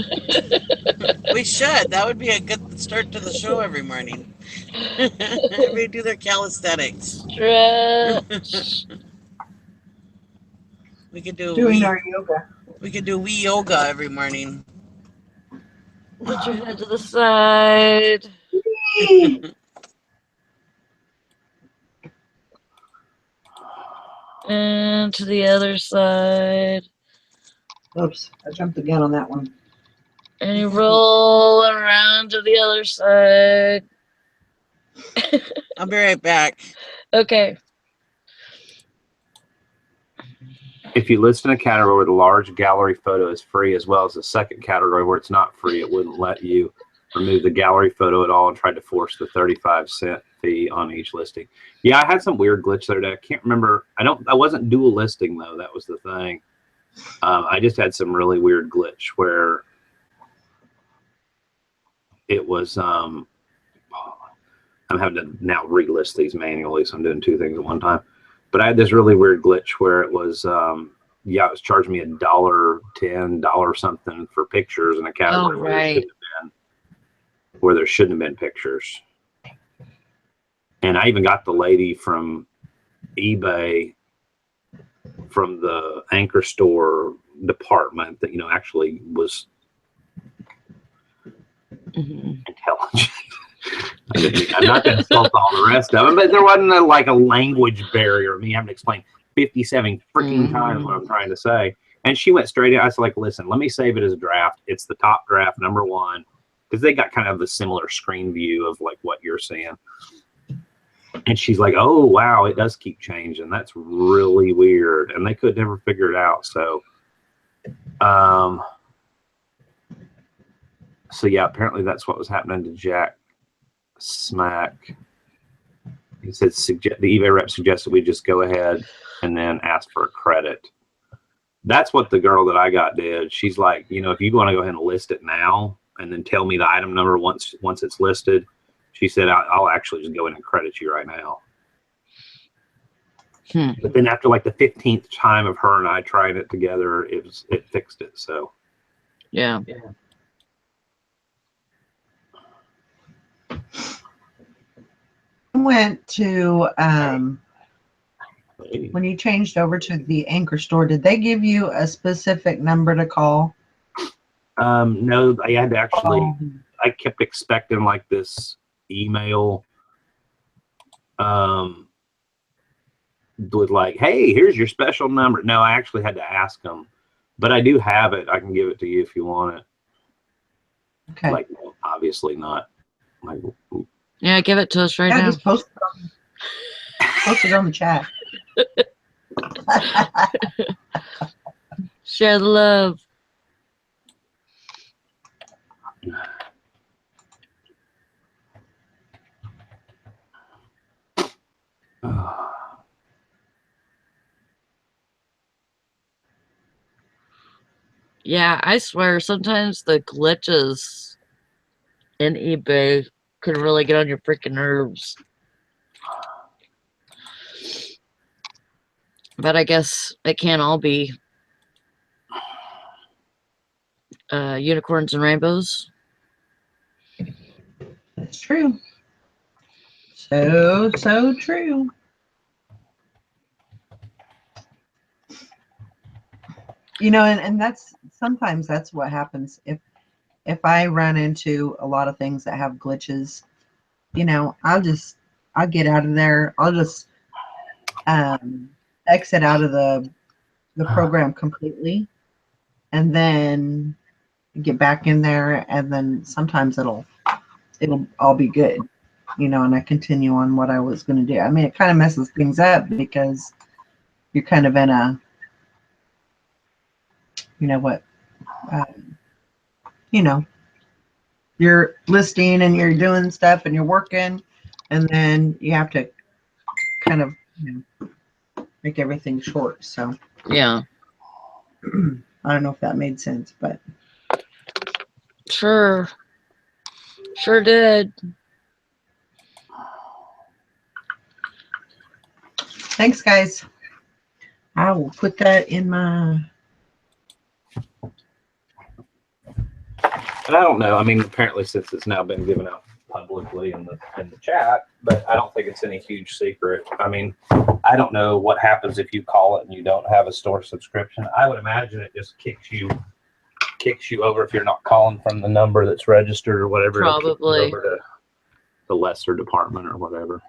We should. That would be a good start to the show every morning. Everybody do their calisthenics. Stretch. We could do Doing our yoga. we could do Wii yoga every morning. Put your head to the side. And to the other side. Oops, I jumped again on that one. And you roll around to the other side. I'll be right back. Okay. If you list in a category where the large gallery photo is free, as well as the second category where it's not free, it wouldn't let you remove the gallery photo at all and tried to force the 35-cent fee on each listing. Yeah, I had some weird glitch the other day. I can't remember. I wasn't dual listing though. That was the thing. I just had some really weird glitch where it was. I'm having to now relist these manually, so I'm doing two things at one time. But I had this really weird glitch where it was, it was charging me $1.10 something for pictures in a category where there shouldn't have been pictures. And I even got the lady from eBay, from the anchor store department that, actually was intelligent. I'm not going to insult all the rest of them, but there wasn't a language barrier. Me having to explain 57 freaking times what I'm trying to say. And she went straight in. I was like, listen, let me save it as a draft. It's the top draft, number one, because they got kind of a similar screen view of like what you're seeing. And she's like, oh, wow, it does keep changing. That's really weird. And they could never figure it out. So, yeah, apparently that's what was happening to Jack Smack. He said the eBay rep suggested we just go ahead and then ask for a credit. That's what the girl that I got did. She's like, if you want to go ahead and list it now and then tell me the item number once it's listed, she said, I'll actually just go in and credit you right now. But then after like the 15th time of her and I trying it together, it fixed it. So yeah. Went to when you changed over to the anchor store, did they give you a specific number to call? No, I had to actually. I kept expecting like this email, with like, "Hey, here's your special number." No, I actually had to ask them, but I do have it. I can give it to you if you want it. Okay. Like, obviously not. Like, yeah, give it to us right now. Just post it on the chat. Share the love. Yeah, I swear sometimes the glitches in eBay can really get on your freaking nerves. But I guess it can't all be unicorns and rainbows. That's true. So true. And that's sometimes that's what happens if I run into a lot of things that have glitches, I'll get out of there. I'll just exit out of the the program completely, and then get back in there, and then sometimes it'll all be good, and I continue on what I was going to do. I mean, it kind of messes things up because you're kind of in a, what, um, you know, you're listing and you're doing stuff and you're working, and then you have to kind of make everything short. So Yeah. I don't know if that made sense, but Sure did. thanks, guys. I will put that in my. And I don't know. I mean, apparently, since it's now been given out publicly in the chat, but I don't think it's any huge secret. I mean, I don't know what happens if you call it and you don't have a store subscription. I would imagine it just kicks you over if you're not calling from the number that's registered or whatever. Probably. Over to the lesser department or whatever.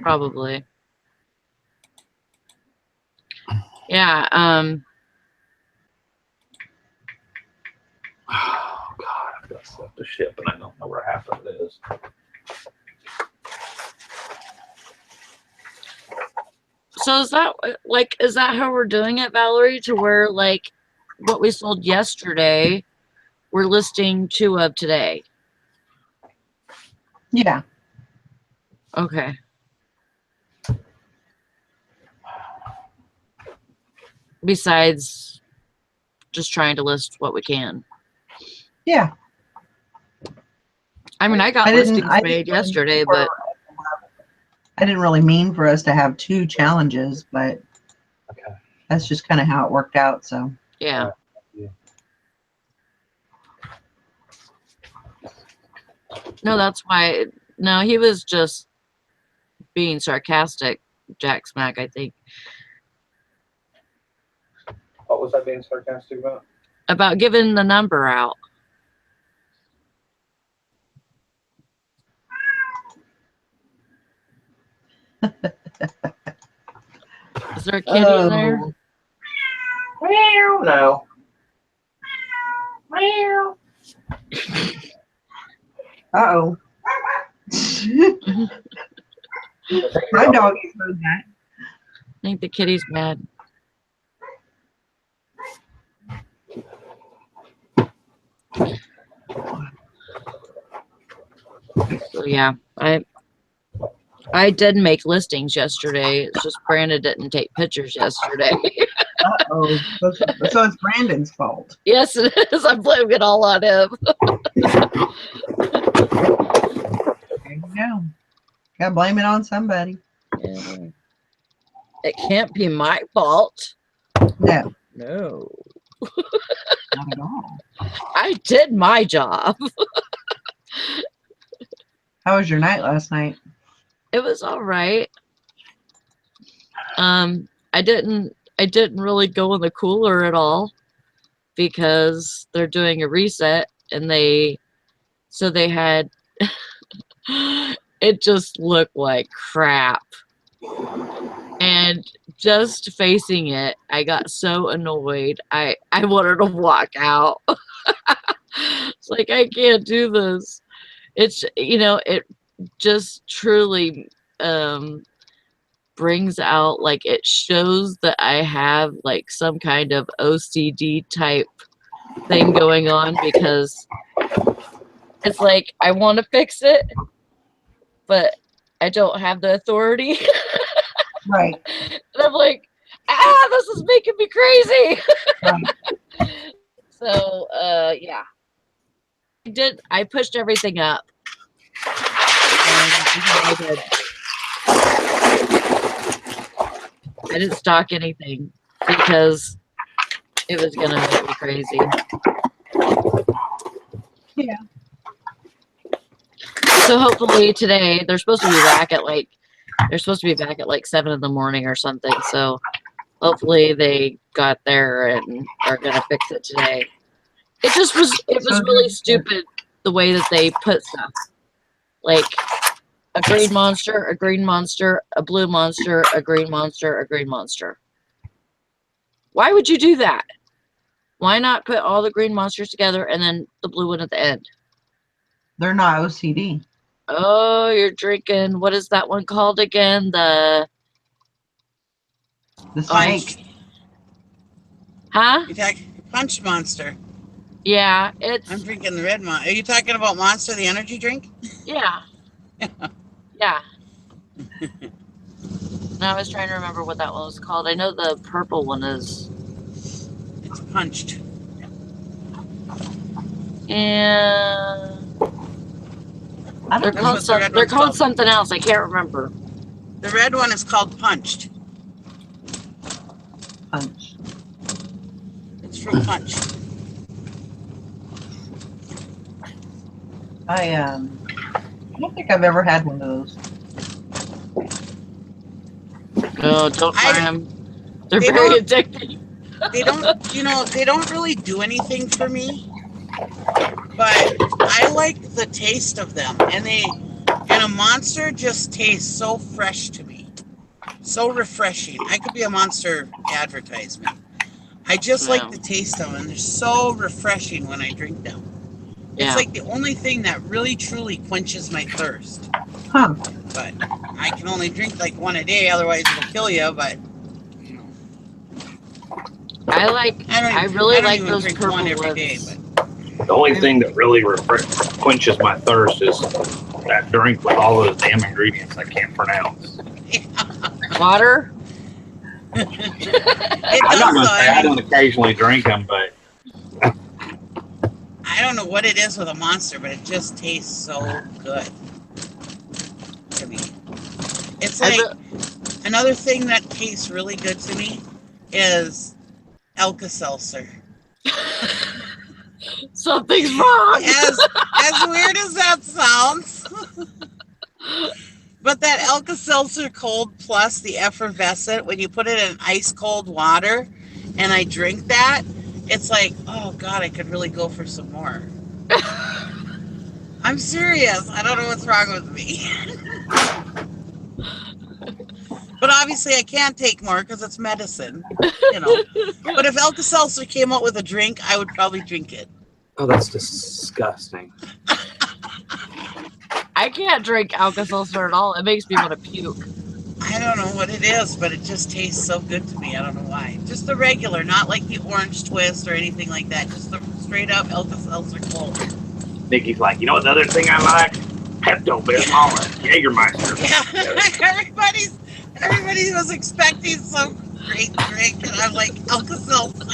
Probably. Yeah. Oh God, I've got stuff to ship and I don't know where half of it is. So is that how we're doing it, Valerie? To where like what we sold yesterday, we're listing 2 of today. Yeah. Okay. Besides just trying to list what we can. Yeah. I mean, I got listings made yesterday, but I didn't really mean for us to have 2 challenges, but Okay. that's just kind of how it worked out. So yeah. No, that's why. No, he was just being sarcastic, Jack Smack, I think. What was I being sarcastic about? About giving the number out. Is there a kitty in there? Meow. No. Meow. Uh-oh. My doggy heard that. I think the kitty's mad. So yeah, I did make listings yesterday. It's just Brandon didn't take pictures yesterday. Uh-oh. So it's Brandon's fault. Yes, it is. I'm blaming it all on him. There you go. Gotta blame it on somebody. Yeah. It can't be my fault. No. No. Not at all. I did my job. How was your night last night? It was all right. I didn't really go in the cooler at all because they're doing a reset and they had it just looked like crap. And just facing it, I got so annoyed. I wanted to walk out. It's like, I can't do this. It's, it just truly brings out, like, it shows that I have like some kind of OCD type thing going on, because it's like I want to fix it, but I don't have the authority. Right. And I'm like, this is making me crazy. Right. So yeah, I pushed everything up. And I didn't stock anything because it was gonna make me crazy. Yeah. So hopefully today they're supposed to be back at like 7 in the morning or something. So hopefully they got there and are gonna fix it today. It was really stupid the way that they put stuff. Like a green monster, a green monster, a blue monster, a green monster, a green monster. Why would you do that? Why not put all the green monsters together and then the blue one at the end? They're not OCD. Oh, you're drinking. What is that one called again? The Punch. snake. Huh? You talk Punch Monster. Yeah, I'm it's drinking the red Monster. Are you talking about Monster, the energy drink? yeah. Yeah. No, I was trying to remember what that one was called. I know the purple one is. It's punched. Yeah. I They're don't That's know. what the red one's called called. something else. I can't remember. The red one is called Punched. Punch. It's fruit punch. I don't think I've ever had one of those. No, don't try I- them. They're they very don't- addicting. They don't, they don't really do anything for me. But I like the taste of them, and a Monster just tastes so fresh to me, so refreshing. I could be a Monster advertisement. I just like the taste of them. They're so refreshing when I drink them. It's Yeah. like the only thing that really truly quenches my thirst. Huh. But I can only drink like one a day, otherwise it'll kill you. But you know, I really don't like even those drink purple one every ones. day, but The only thing that really quenches my thirst is that drink with all those damn ingredients I can't pronounce. Water? it I'm not does going to though. say I I mean, don't occasionally drink them, but I don't know what it is with a Monster, but it just tastes so good to me. It's like another thing that tastes really good to me is Alka-Seltzer. Something's wrong. As weird as that sounds, but that Alka-Seltzer Cold Plus, the effervescent, when you put it in ice cold water, and I drink that, it's like, oh God, I could really go for some more. I'm serious. I don't know what's wrong with me. But obviously I can't take more because it's medicine, you know. But if Alka-Seltzer came out with a drink, I would probably drink it. oh, that's disgusting. I can't drink Alka-Seltzer at all. It makes me want to puke. I don't know what it is, but it just tastes so good to me. I don't know why. Just the regular, not like the orange twist or anything like that. Just the straight up Alka-Seltzer Cold. Nikki's like, you know what the other thing I like? Pepto-Bismol and Jägermeister. Yeah, everybody was expecting some great drink, and I'm like, Alka-Seltzer.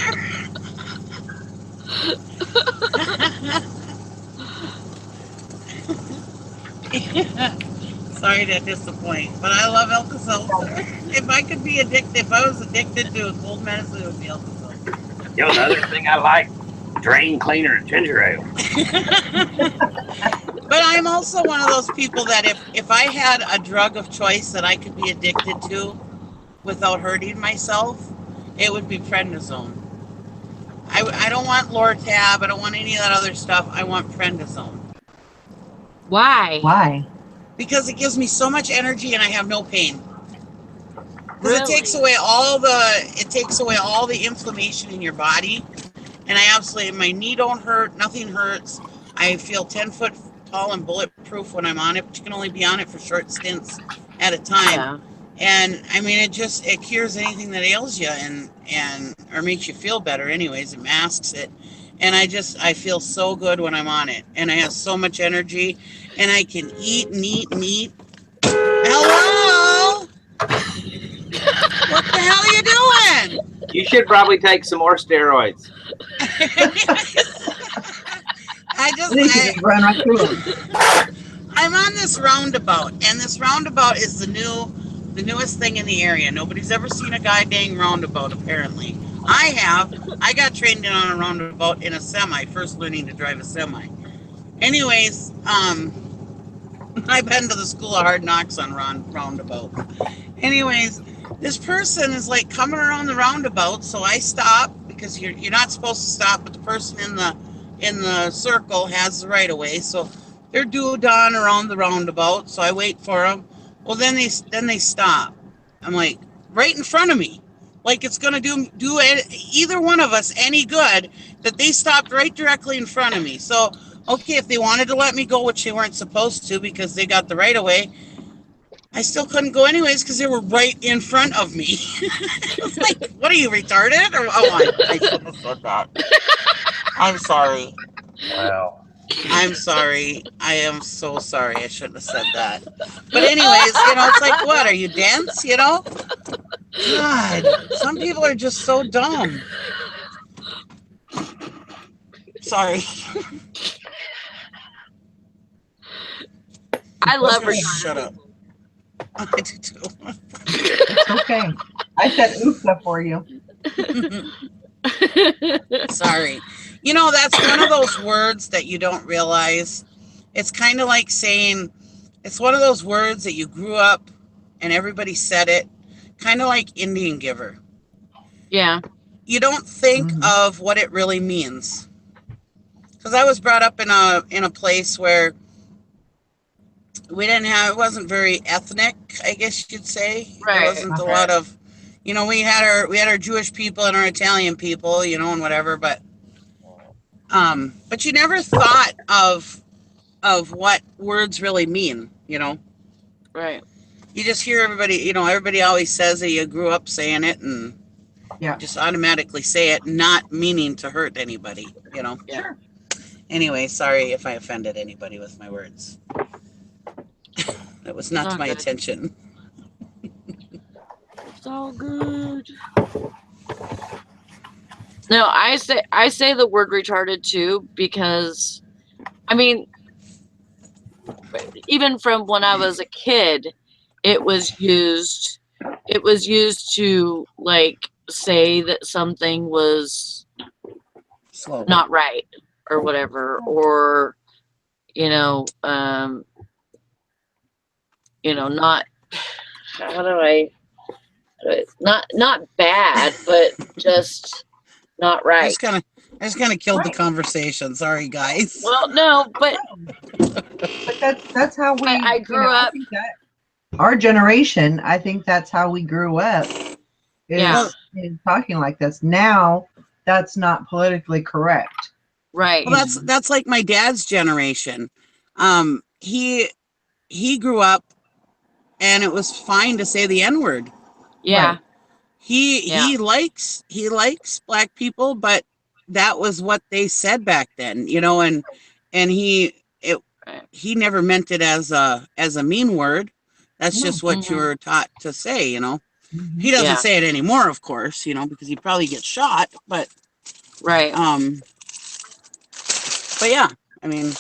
Sorry to disappoint, but I love Alka-Seltzer. If I could be addicted, if I was addicted to a cold medicine, it would be Alka-Seltzer. You know the other thing I like? Drain cleaner and ginger ale. But I'm also one of those people that if I had a drug of choice that I could be addicted to without hurting myself, it would be prednisone. I don't want Lortab. I don't want any of that other stuff. I want prednisone. Why? Why? Because it gives me so much energy and I have no pain. Because Really? it takes away all the inflammation in your body. And I absolutely, my knee don't hurt, nothing hurts. I feel 10 foot tall and bulletproof when I'm on it, but you can only be on it for short stints at a time. Yeah. And I mean, it cures anything that ails you and or makes you feel better anyways. It masks it. And I feel so good when I'm on it. And I have so much energy and I can eat and eat and eat. Hello? What the hell are you doing? You should probably take some more steroids. I think you just run right through them. I'm on this roundabout, and this roundabout is the newest thing in the area. Nobody's ever seen a guy dang roundabout, apparently. I have. I got trained in on a roundabout in a semi, first learning to drive a semi. Anyways, I've been to the School of Hard Knocks on roundabout. Anyways, this person is like coming around the roundabout, so I stop because you're not supposed to stop, but the person in the circle has the right of way, so they're doo-dahing around the roundabout, so I wait for them. Well, then they stop. I'm like, right in front of me. like it's going to do either one of us any good that they stopped right directly in front of me. So, okay, if they wanted to let me go, which they weren't supposed to because they got the right of way, I still couldn't go anyways because they were right in front of me. It's like, what are you, retarded? Or, oh, I shouldn't have said that. I'm sorry. Wow. I'm sorry. I am so sorry. I shouldn't have said that. But anyways, it's like, what? Are you dense? God, some people are just so dumb. Sorry. I love Okay. Shut retarded up. I do too. It's okay. I said OOFA for you. people. Sorry. That's one of those words that you don't realize. It's kind of like saying, it's one of those words that you grew up and everybody said it, kind of like Indian giver. Yeah. You don't think Mhm. of what it really means. Because I was brought up in a place where we didn't have, it wasn't very ethnic, I guess you'd say. There Right. wasn't a Okay. lot of, we had our Jewish people and our Italian people, and whatever, but you never thought of what words really mean. Right. You just hear everybody always says that you grew up saying it, and you Yeah. just automatically say it, not meaning to hurt anybody. Yeah. Sure. Anyway, sorry if I offended anybody with my words. That was It's not to all my good. attention. It's all good. No, I say the word retarded too because I mean, even from when I was a kid, it was used it was used to like say that something was Slow. not right or whatever, or you know, not how do I not bad, but just not I right. just kind of I just kind of killed the Right. conversation. Sorry, guys. Well, no, but But that's how we, I grew I up. think that our generation, I think that's how we grew up Yeah, Well, is talking like this. Now that's not politically correct. right. well, that's like my dad's generation. He grew up, and it was fine to say the N-word. Yeah, Right. He yeah, he likes black people, but that was what they said back then. And right. he never meant it as a mean word. That's No. just what you Hmm. were taught to say. He Mhm. doesn't Yeah, say it anymore, of course, because he'd probably get shot. But right. um, but yeah, I mean,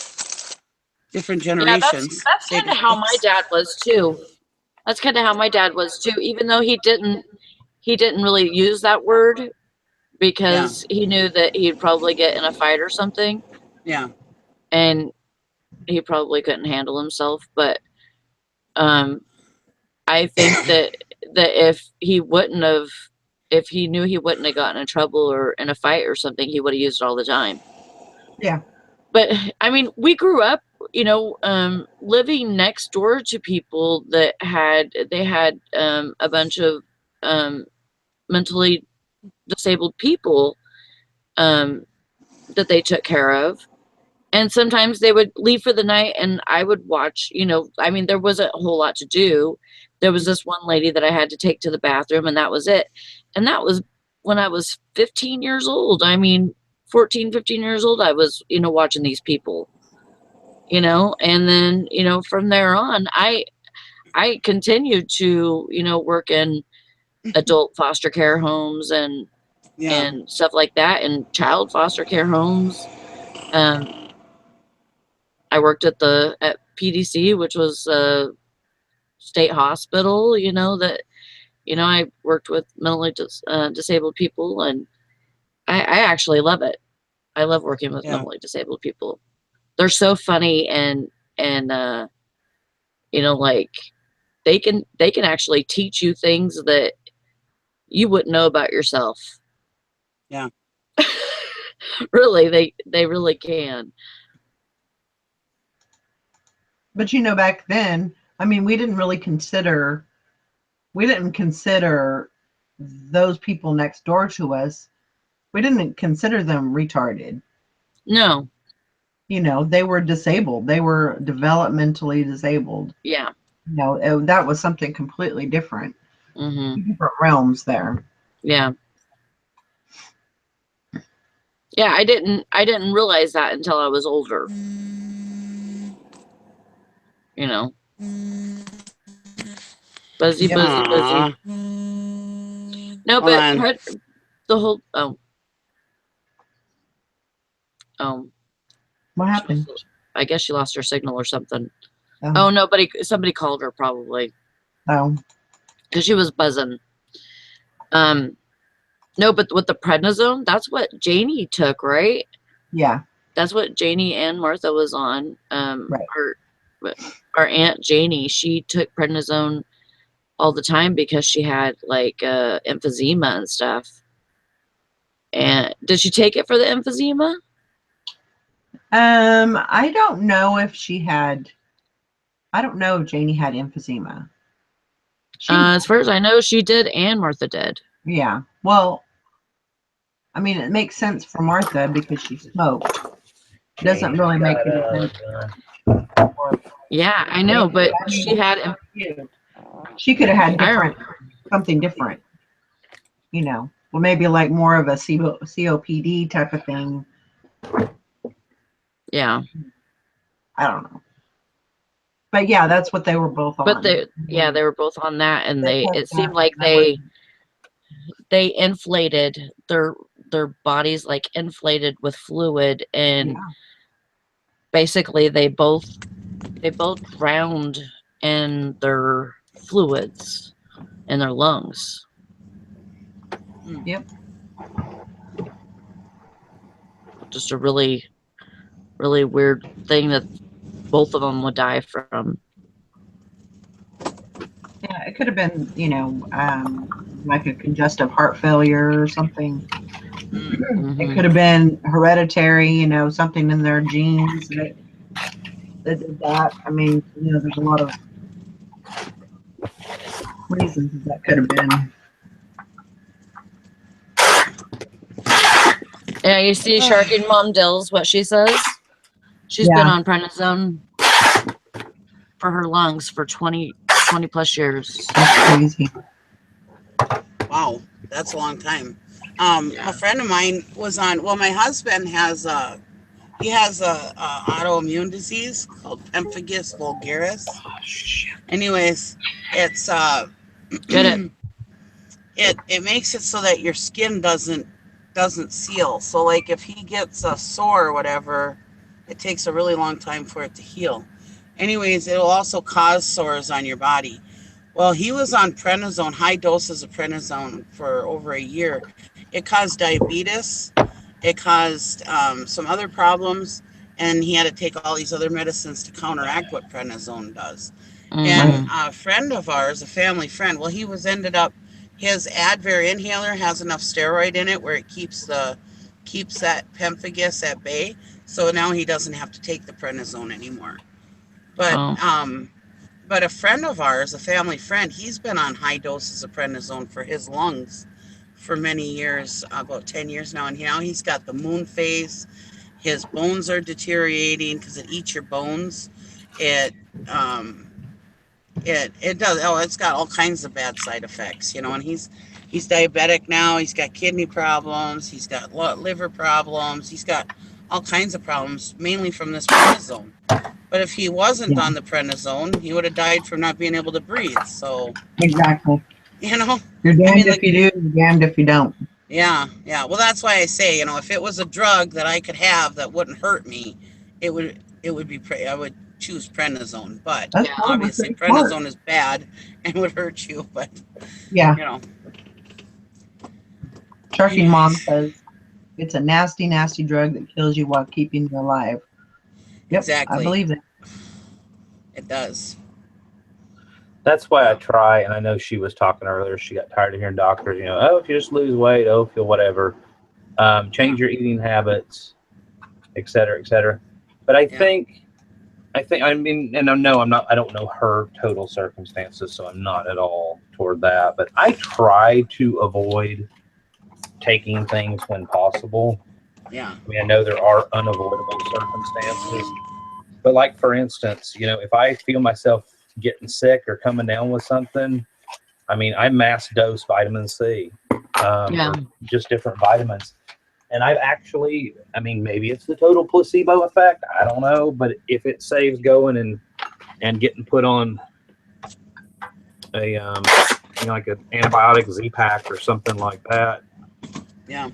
different Yeah, that's generations that's say kind of different how my things. dad was too. That's kind of how my dad was too. Even though he didn't really use that word Yeah, because he knew that he'd probably get in a fight or something, yeah, and he probably couldn't handle himself. But um, I think that if he knew he wouldn't have gotten in trouble or in a fight or something, he would have used it all the time. Yeah. But I mean, we grew up, living next door to people that had a bunch of um, mentally disabled people um, that they took care of. And sometimes they would leave for the night, and I would watch. I mean, there wasn't a whole lot to do. There was this one lady that I had to take to the bathroom, and that was it. And that was when I was 15 years old. I mean, 14, 15 years old, I was, watching these people. And then from there on I continued to work in adult foster care homes and yeah, and stuff like that, and child foster care homes. um I worked at PDC, which was a state hospital. That I worked with mentally disabled people, and I actually love it. I love working with yeah. mentally disabled people. They're so funny, and like they can actually teach you things that you wouldn't know about yourself. Yeah. Really, they really can. But back then, I mean, we didn't consider those people next door to us, we didn't consider them retarded. No. You know, they were disabled. They were developmentally disabled. Yeah. You know, that was something completely different. Mm-hmm. Different realms there. Yeah. Yeah, I didn't realize that until I was older. You know. Buzzy, Yep. buzzy, buzzy. Aw. No, Hold but on. the whole What happened? I guess she lost her signal or something. Oh, Somebody called her probably oh. because she was buzzing. No, but with the prednisone, that's what Janie took, right? Yeah. That's what Janie and Martha was on. Right. Our aunt Janie, she took prednisone all the time because she had like emphysema and stuff. And did she take it for the emphysema? I don't know if she had. I don't know if Janie had emphysema. As far as I know, she did, and Martha did. Yeah. Well, I mean, it makes sense for Martha because she smoked. It doesn't really make any sense. Yeah, I know, but she had. She could have had I something different. You know, well, maybe like more of a COPD type of thing. Yeah, I don't know. But yeah, that's what they were both on. but they were both on that, and it seemed like they they inflated their bodies, like inflated with fluid, and basically they both drowned in their fluids in their lungs. Yep. Just a really, really weird thing that both of them would die from. Yeah, it could have been, like a congestive heart failure or something. Mm-hmm. It could have been hereditary, something in their genes that did that. I mean, there's a lot of reasons that could have been. Yeah, you see Sharky Mom Dills, what she says. She's been on prednisone for her lungs for 20 plus years. That's crazy. Wow, that's a long time. A friend of mine was on. Well, my husband has a autoimmune disease called pemphigus vulgaris. Oh, shit. Anyways, it's Get it. it makes it so that your skin doesn't seal. So like if he gets a sore or whatever, it takes a really long time for it to heal. Anyways, it'll also cause sores on your body. Well, he was on prednisone, high doses of prednisone for over a year. It caused diabetes. It caused some other problems, and he had to take all these other medicines to counteract what prednisone does. And a friend of ours, a family friend, well, ended up, his Advair inhaler has enough steroid in it where it keeps that pemphigus at bay. So now he doesn't have to take the prednisone anymore. But a friend of ours, a family friend, he's been on high doses of prednisone for his lungs for many years, about 10 years now. And now he's got the moon phase. His bones are deteriorating because it eats your bones. It does. Oh, it's got all kinds of bad side effects, and he's diabetic now. He's got kidney problems. He's got liver problems. He's got all kinds of problems, mainly from this prednisone. But if he wasn't on the prednisone, he would have died from not being able to breathe. So exactly, you're damned if you do, you're damned if you don't. Yeah. Well, that's why I say, if it was a drug that I could have that wouldn't hurt me, it would be. I would choose prednisone. But obviously, prednisone is bad and would hurt you. But Sharky Mom says it's a nasty, nasty drug that kills you while keeping you alive. Yep, exactly. I believe it. It does. That's why I try, and I know she was talking earlier. She got tired of hearing doctors, if you just lose weight, if you whatever, change your eating habits, et cetera, et cetera. But I think I think, I mean, and I know I'm not, I don't know her total circumstances, so I'm not at all toward that. But I try to avoid taking things when possible. Yeah. I mean, I know there are unavoidable circumstances, but like for instance, you know, if I feel myself getting sick or coming down with something, I mean, I mass dose vitamin C, Yeah. or just different vitamins. And I've actually, I mean, maybe it's the total placebo effect. I don't know, but if it saves going and getting put on a you know, like an antibiotic Z pack or something like that. Yeah.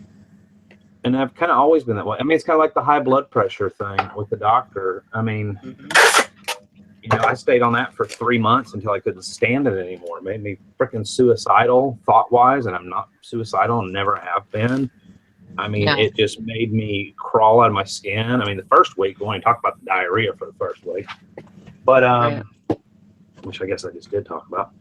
And I've kind of always been that way. I mean, it's kind of like the high blood pressure thing with the doctor. I mean, you know, I stayed on that for 3 months until I couldn't stand it anymore. It made me freaking suicidal thought wise, and I'm not suicidal and never have been. I mean, Yeah. it just made me crawl out of my skin. I mean, the first week, we only talked about the diarrhea for the first week, but Right. which I guess I just did talk about.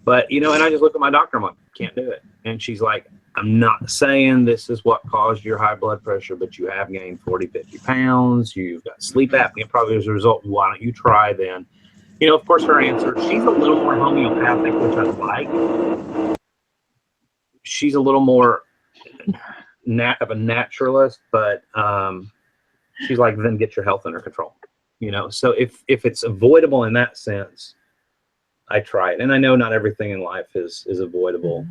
But you know, and I just look at my doctor. I'm like, can't do it. And she's like, I'm not saying this is what caused your high blood pressure, but you have gained 40, 50 pounds. You've got sleep apnea probably as a result. Why don't you try then? You know, of course, her answer, she's a little more homeopathic, which I like. She's a little more of a naturalist, but she's like, then get your health under control. You know, so if it's avoidable in that sense, I try it. And I know not everything in life is avoidable.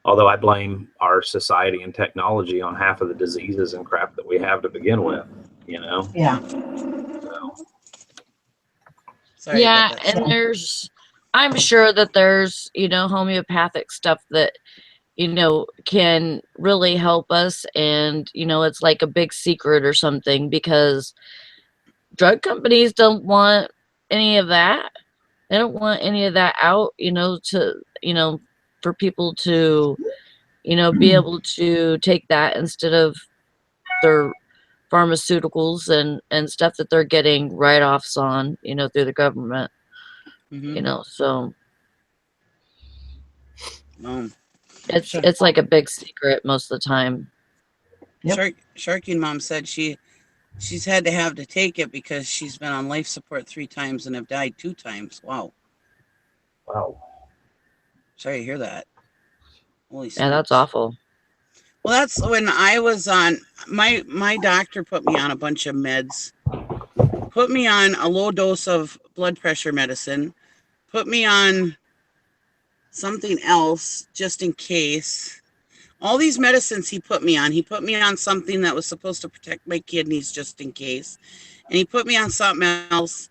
Although I blame our society and technology on half of the diseases and crap that we have to begin with, you know? Yeah. So, Sorry Yeah, about that. and I'm sure that there's, homeopathic stuff that, can really help us. And, it's like a big secret or something because drug companies don't want any of that. They don't want any of that out, for people to, be able to take that instead of their pharmaceuticals and stuff that they're getting write-offs on, through the government, so Um, Shark, it's like a big secret most of the time. Yep. Sharky mom said she's had to have to take it because she's been on life support 3 times and have died 2 times. Wow. wow. Sorry to hear that. Holy Yeah, that's smokes. awful. Well, that's when I was on my doctor put me on a bunch of meds. Put me on a low dose of blood pressure medicine. Put me on something else just in case. All these medicines he put me on something that was supposed to protect my kidneys just in case. And he put me on something else,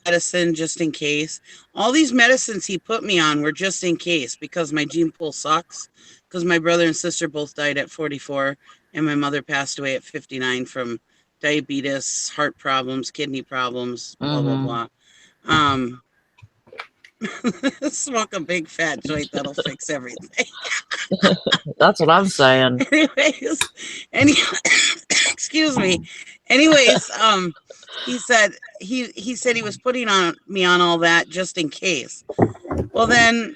medicine just in case. All these medicines he put me on were just in case because my gene pool sucks. Because my brother and sister both died at 44 and my mother passed away at 59 from diabetes, heart problems, kidney problems, blah, blah, Hmm. blah. Smoke a big fat joint, that'll fix everything. That's what I'm saying. Anyways, any excuse me. Anyways, he said he was putting on me on all that just in case. Well, then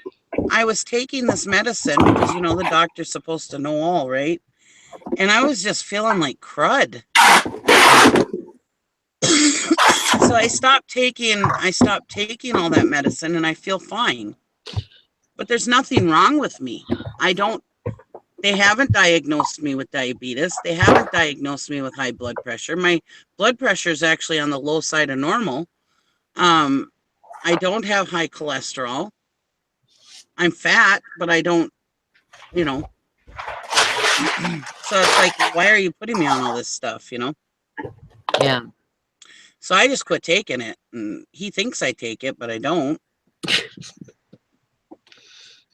I was taking this medicine because the doctor's supposed to know all, right? And I was just feeling like crud. So I stopped taking all that medicine and I feel fine. But there's nothing wrong with me. I don't They haven't diagnosed me with diabetes. They haven't diagnosed me with high blood pressure. My blood pressure is actually on the low side of normal. Um, I don't have high cholesterol. I'm fat, but I don't, you know. So it's like, why are you putting me on all this stuff? Yeah. So I just quit taking it. And he thinks I take it, but I don't.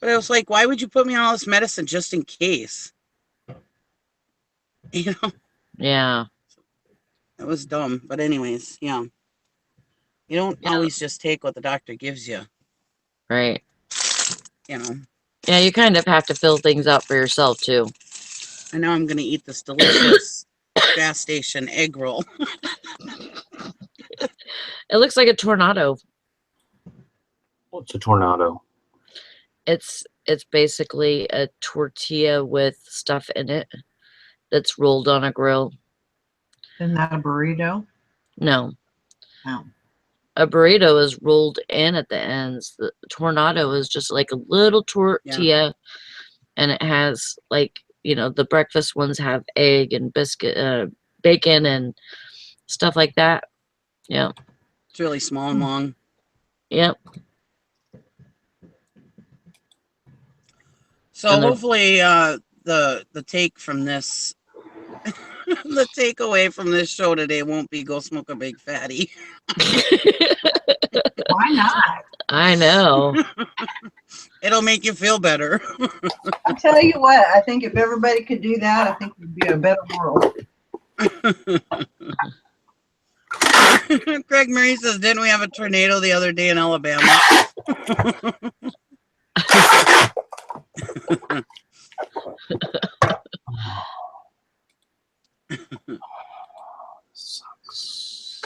But I was like, why would you put me on all this medicine just in case? You know, Yeah. it was dumb. But anyways, yeah. You don't Yeah. always just take what the doctor gives you, Right. you know. Yeah, you kind of have to fill things out for yourself too. I know I'm going to eat this delicious gas station egg roll. It looks like a tornado. What's a tornado? It's basically a tortilla with stuff in it that's rolled on a grill. Isn't that a burrito? No. Oh. A burrito is rolled in at the ends. The tornado is just like a little tortilla, and it has like, the breakfast ones have egg and biscuit, bacon and stuff like that. Yeah. It's really small and long. Yep. So hopefully the take from this the takeaway from this show today won't be go smoke a big fatty. Why not? I know. It'll make you feel better. I tell you what, I think if everybody could do that, I think we'd be a better world. Craig Murray says, didn't we have a tornado the other day in Alabama? Sucks.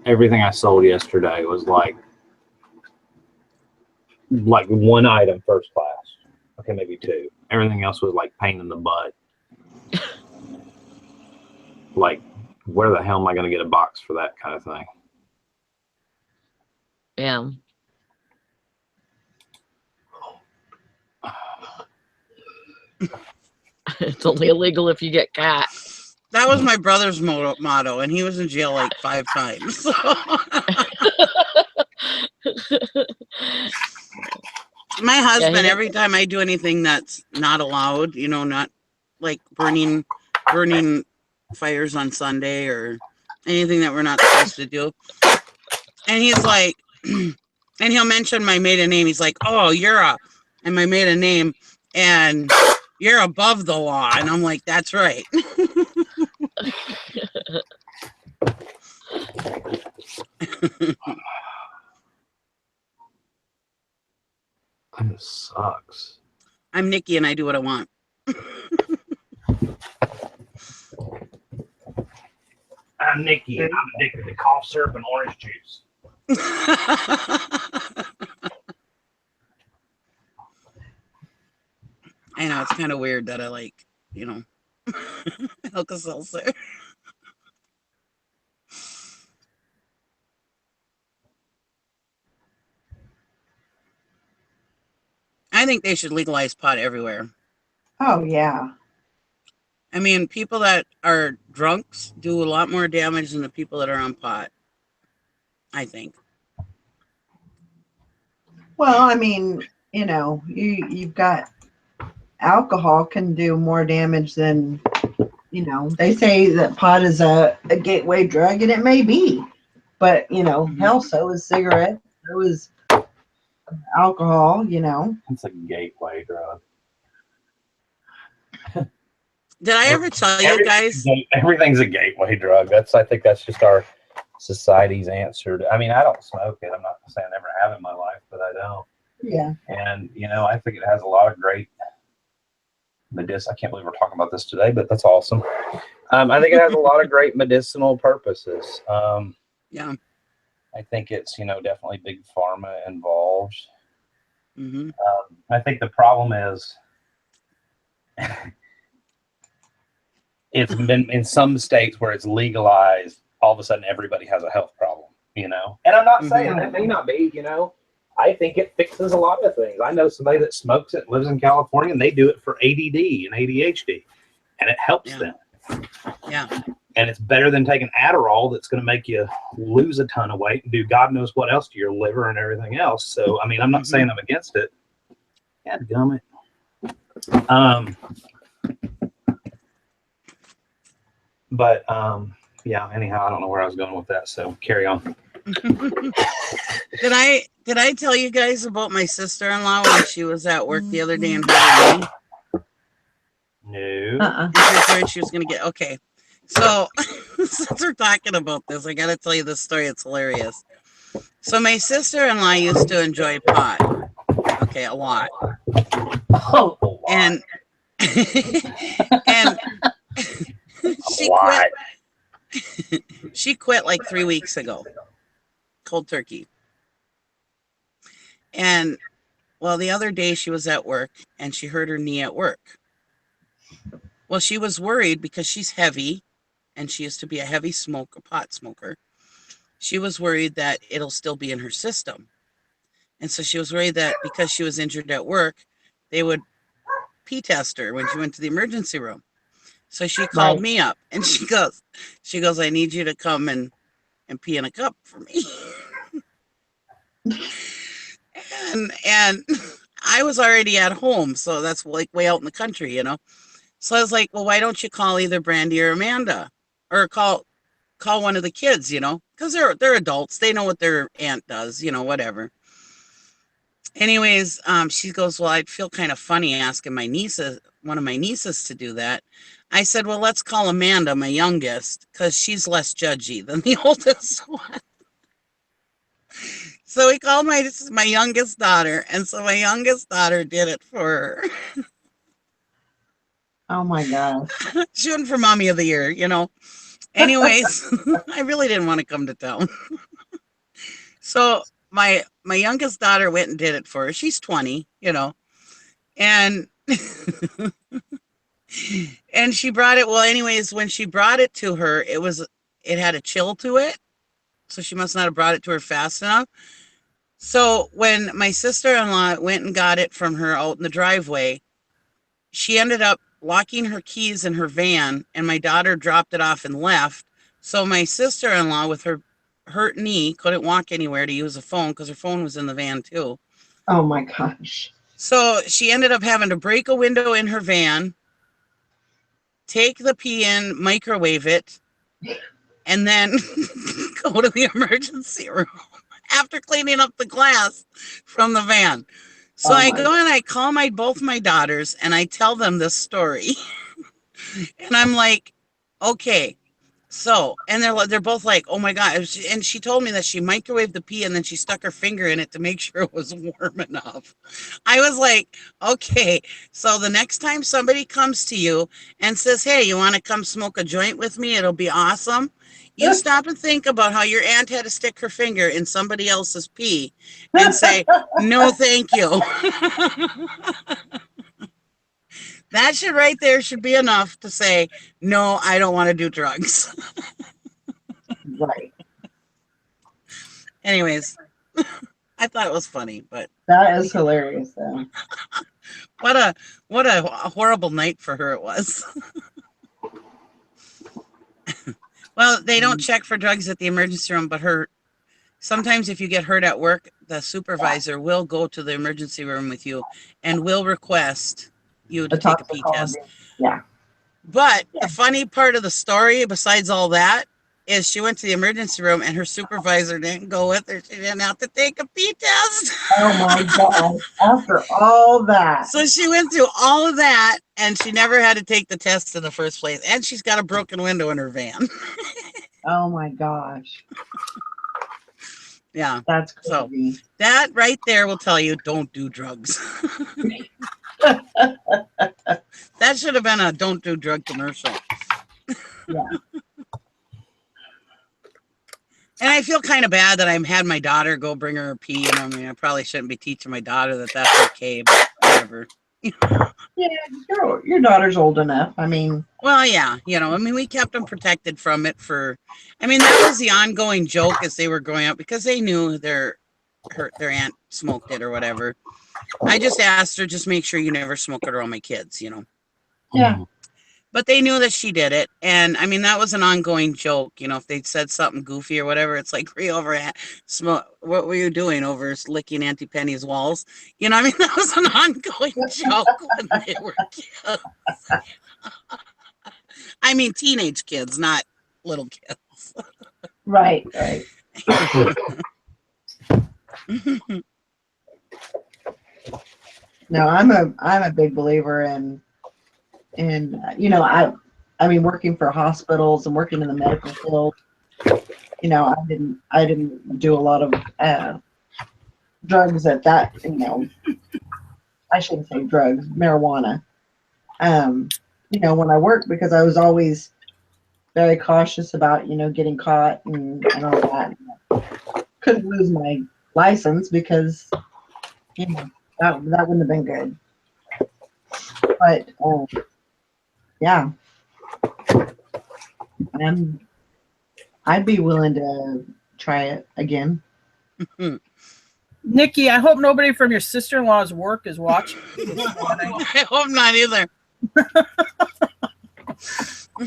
Everything I sold yesterday was like one item first class. Okay, maybe two. Everything else was like pain in the butt. Like, where the hell am I going to get a box for that kind of thing? Yeah. It's only illegal if you get caught. That was my brother's motto, and he was in jail like 5 times. My husband, every time I do anything that's not allowed, not like burning fires on Sunday or anything that we're not supposed to do. And he's like, and he'll mention my maiden name. He's like, oh, and my maiden name, and you're above the law. And I'm like, that's right. That sucks. I'm Nikki and I do what I want. I'm Nikki and I'm addicted to cough syrup and orange juice. I know, it's kind of weird that I like, Alka-Seltzer. I think they should legalize pot everywhere. Oh, yeah. I mean, people that are drunks do a lot more damage than the people that are on pot, I think. Well, I mean, you've got alcohol can do more damage than, they say that pot is a gateway drug, and it may be. But, hell, so is cigarettes, so is alcohol, It's a gateway drug. Did I ever tell you guys? Everything's a gateway drug. I think that's just our society's answer. I mean, I don't smoke it. I'm not saying I never have in my life, but I don't. Yeah. And, I think it has a lot of great medicinal. I can't believe we're talking about this today, but that's awesome. I think it has a lot of great medicinal purposes. Yeah. I think it's, definitely big pharma involved. Mm-hmm. I think the problem is it's been in some states where it's legalized, all of a sudden everybody has a health problem, And I'm not saying that may not be, I think it fixes a lot of things. I know somebody that smokes it, lives in California, and they do it for ADD and ADHD, and it helps them. Yeah. And it's better than taking Adderall that's going to make you lose a ton of weight and do God knows what else to your liver and everything else. So, I mean, I'm not saying I'm against it. Yeah, gummit. But yeah, anyhow, I don't know where I was going with that, so carry on. Did I tell you guys about my sister-in-law when she was at work the other day and heard me? No. And she was worried she was going to get, okay. So, since we're talking about this, I got to tell you this story. It's hilarious. So, my sister-in-law used to enjoy pot. Okay, a lot. Oh, a lot. And she quit like 3 weeks ago. Cold turkey. And, well, the other day she was at work and she hurt her knee at work. Well, she was worried because she's heavy and she used to be a heavy smoker, pot smoker. She was worried that it'll still be in her system. And so she was worried that because she was injured at work, they would pee test her when she went to the emergency room. So she called Right. me up and she goes, I need you to come and pee in a cup for me. and I was already at home, so that's like way out in the country, you know. So I was like, well, why don't you call either Brandy or Amanda, or call one of the kids, you know, because they're adults, they know what their aunt does, you know, whatever. Anyways, she goes, well, I'd feel kind of funny asking one of my nieces to do that. I said, well, let's call Amanda, my youngest, because she's less judgy than the oldest one. So we called my youngest daughter, and so my youngest daughter did it for her. Oh my gosh. She went for mommy of the year, you know. Anyways, I really didn't want to come to town. So my youngest daughter went and did it for her. She's 20, you know. And and she brought it, well, anyways, when she brought it to her, it had a chill to it. So she must not have brought it to her fast enough. So when my sister-in-law went and got it from her out in the driveway, she ended up locking her keys in her van, and my daughter dropped it off and left. So my sister-in-law, with her hurt knee, couldn't walk anywhere to use a phone because her phone was in the van too. Oh my gosh. So she ended up having to break a window in her van, take the pee in, microwave it, and then go to the emergency room after cleaning up the glass from the van. So Oh I my go and I call both my daughters and I tell them this story. And I'm like, okay. So, and they're both like, oh my God. And she told me that she microwaved the pea and then she stuck her finger in it to make sure it was warm enough. I was like, okay. So the next time somebody comes to you and says, hey, you want to come smoke a joint with me? It'll be awesome. You stop and think about how your aunt had to stick her finger in somebody else's pee and say, no, thank you. That should right there should be enough to say, no, I don't want to do drugs. Right. Anyways, I thought it was funny, but That is hilarious though. what a horrible night for her it was. Well, they don't check for drugs at the emergency room, but sometimes if you get hurt at work, the supervisor will go to the emergency room with you and will request you to The take a pee test. toxicology. Yeah. But the funny part of the story, besides all that, is she went to the emergency room and her supervisor didn't go with her. She didn't have to take a pee test. Oh my God. After all that. So she went through all of that and she never had to take the test in the first place. And she's got a broken window in her van. Oh my gosh. Yeah. That's So crazy. that right there will tell you don't do drugs. That should have been a don't do drug commercial. Yeah. And I feel kind of bad that I had my daughter go bring her a pee. And I mean, I probably shouldn't be teaching my daughter that that's okay, but whatever. Yeah, your daughter's old enough. I mean, Well, yeah, you know, I mean, we kept them protected from it I mean, that was the ongoing joke as they were growing up because they knew their aunt smoked it or whatever. I just asked her, just make sure you never smoke it around my kids, you know. yeah. But they knew that she did it. And I mean, that was an ongoing joke. You know, if they'd said something goofy or whatever, it's like, over at smoke. What were you doing over licking Auntie Penny's walls? You know, I mean, that was an ongoing joke when they were kids. I mean, teenage kids, not little kids. Right, right. No, I'm a big believer in you know, I mean working for hospitals and working in the medical field, you know, I didn't do a lot of drugs at that, you know, I shouldn't say drugs, marijuana. You know, when I worked because I was always very cautious about, you know, getting caught and all that. Couldn't lose my license because, you know, that wouldn't have been good. But yeah, I'd be willing to try it again. Nikki, I hope nobody from your sister-in-law's work is watching this morning. I hope not either.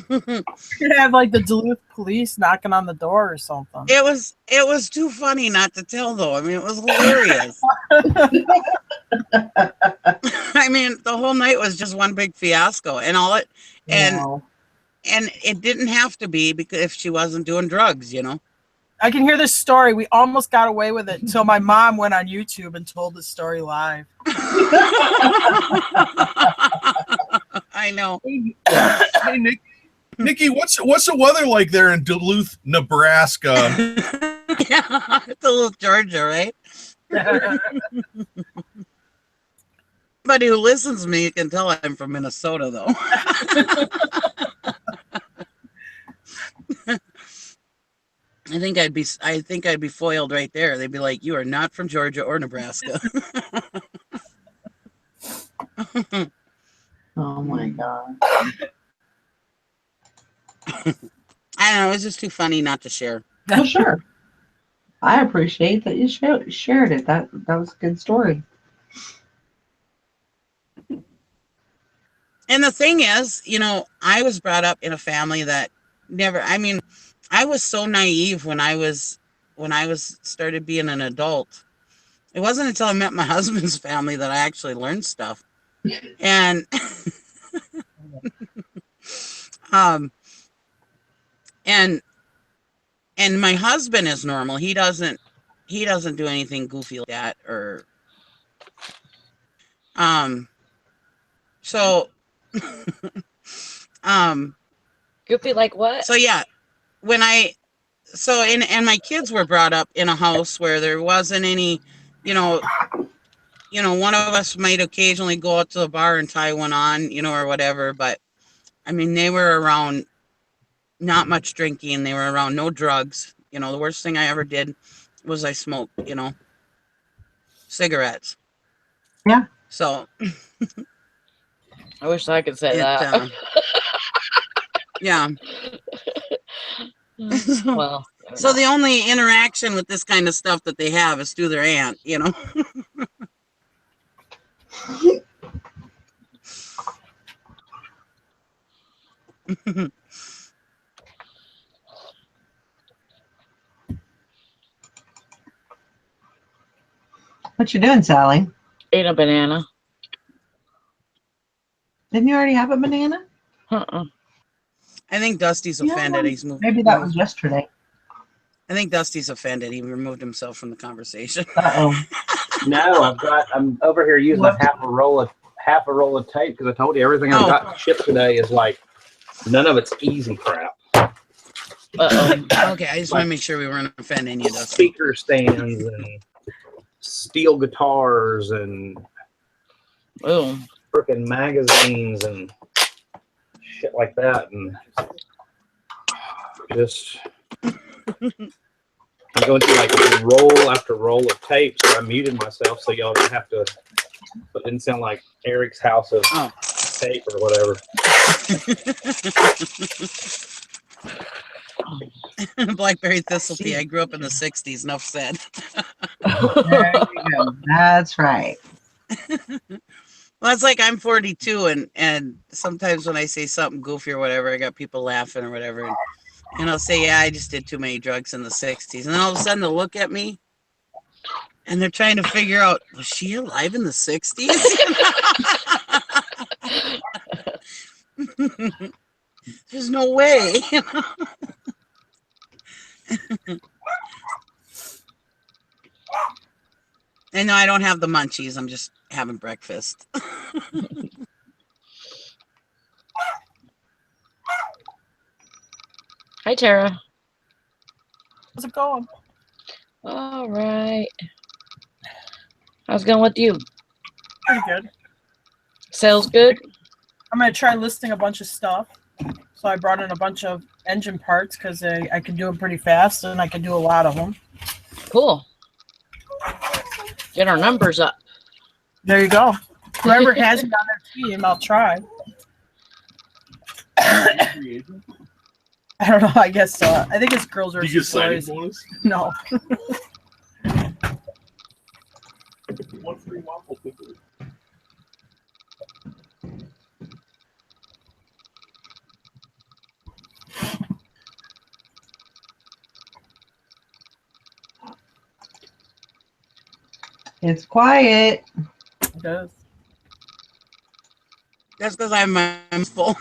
You could have like the Duluth police knocking on the door or something. It was too funny not to tell though. I mean, it was hilarious. I mean, the whole night was just one big fiasco, and Wow. and it didn't have to be because if she wasn't doing drugs, you know. I can hear this story. We almost got away with it until my mom went on YouTube and told the story live. I know. Hey, Nikki, what's the weather like there in Duluth, Nebraska? Yeah, it's a little Georgia, right? Anybody who listens to me can tell I'm from Minnesota, though. I think I'd be foiled right there. They'd be like, "You are not from Georgia or Nebraska." Oh my God. I don't know. It's just too funny not to share. Well, sure. I appreciate that you shared it. That was a good story. And the thing is, you know, I was brought up in a family that never. I mean, I was so naive when I was started being an adult. It wasn't until I met my husband's family that I actually learned stuff. And and my husband is normal. He doesn't do anything goofy like that or so Goofy like what? so yeah, and my kids were brought up in a house where there wasn't any, you know, one of us might occasionally go out to the bar and tie one on, you know, or whatever, but I mean, they were around not much drinking. They were around no drugs. You know, the worst thing I ever did was I smoked, you know, cigarettes. Yeah. So I wish I could say that. Yeah. Well, So the only interaction with this kind of stuff that they have is through their aunt, you know. What you doing, Sally? ate a banana. Didn't you already have a banana? Uh-uh. I think Dusty's Yeah, offended. He's moved. Maybe that was yesterday. I think Dusty's offended. He removed himself from the conversation. Uh-oh. No, I'm over here using half a roll of tape because I told you everything I got shipped today is like none of it's easy crap. Uh-oh. Okay, I just want to make sure we weren't offending you, Dusty. Speaker stands and steel guitars and freaking magazines and shit like that, and just I'm going through like roll after roll of tape, so I muted myself so y'all don't have to. But it didn't sound like Eric's house of tape or whatever. Blackberry thistle tea. I grew up in the 60s. Enough said. There you go. That's right. Well, it's like I'm 42, and sometimes when I say something goofy or whatever, I got people laughing or whatever, and I'll say, "Yeah, I just did too many drugs in the 60s," and then all of a sudden they'll look at me, and they're trying to figure out, was she alive in the 60s? There's no way. And no, I don't have the munchies. I'm just having breakfast. Hi, Tara. How's it going? All right. How's it going with you? Pretty good. Sales good? I'm going to try listing a bunch of stuff. So I brought in a bunch of engine parts because I can do them pretty fast and I can do a lot of them. Cool. Get our numbers up. There you go. Whoever has it on their team, I'll try. I I don't know. I guess so. I think it's girls Do you get versus signing boys. bonus? No. 1 free waffle cookie. It's quiet. It does. That's because I'm full.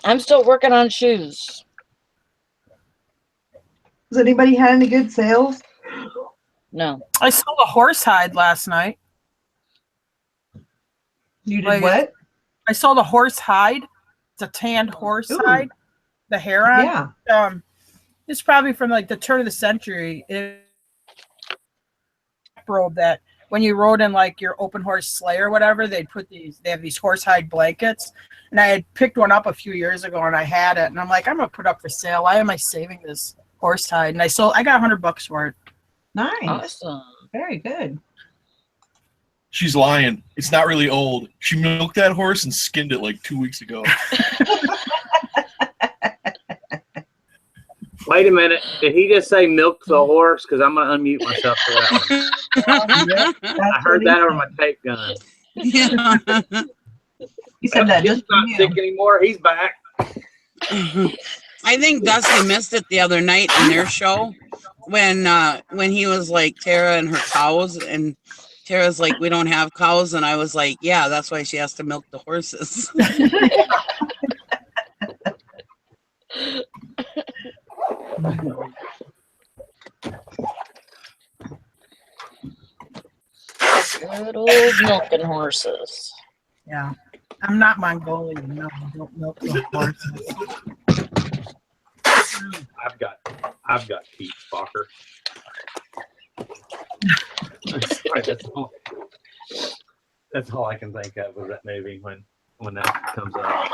I'm still working on shoes. Has anybody had any good sales? No. I sold a horse hide last night. You did Like, what? I sold a horse hide. It's a tanned horse Ooh. hide. The hair on. Yeah. It's probably from like the turn of the century. It robe that when you rode in like your open horse sleigh or whatever, they have these horsehide blankets. And I had picked one up a few years ago and I had it. And I'm like, I'm gonna put up for sale. Why am I saving this horsehide? And I got $100 for it. Nice. Awesome. Very good. She's lying. It's not really old. She milked that horse and skinned it like 2 weeks ago. Wait a minute. Did he just say milk the horse? Because I'm going to unmute myself for that one. I heard that over my tape gun. Yeah. He said that He's just for not you. sick anymore. He's back. I think Dusty missed it the other night in their show when he was like Tara and her cows, and Tara's like, we don't have cows, and I was like, yeah, that's why she has to milk the horses. Good old milking horses. Yeah. I'm not Mongolian. No, I don't milk the horses. I've got Pete Fokker. Sorry, that's all I can think of that movie when that comes up.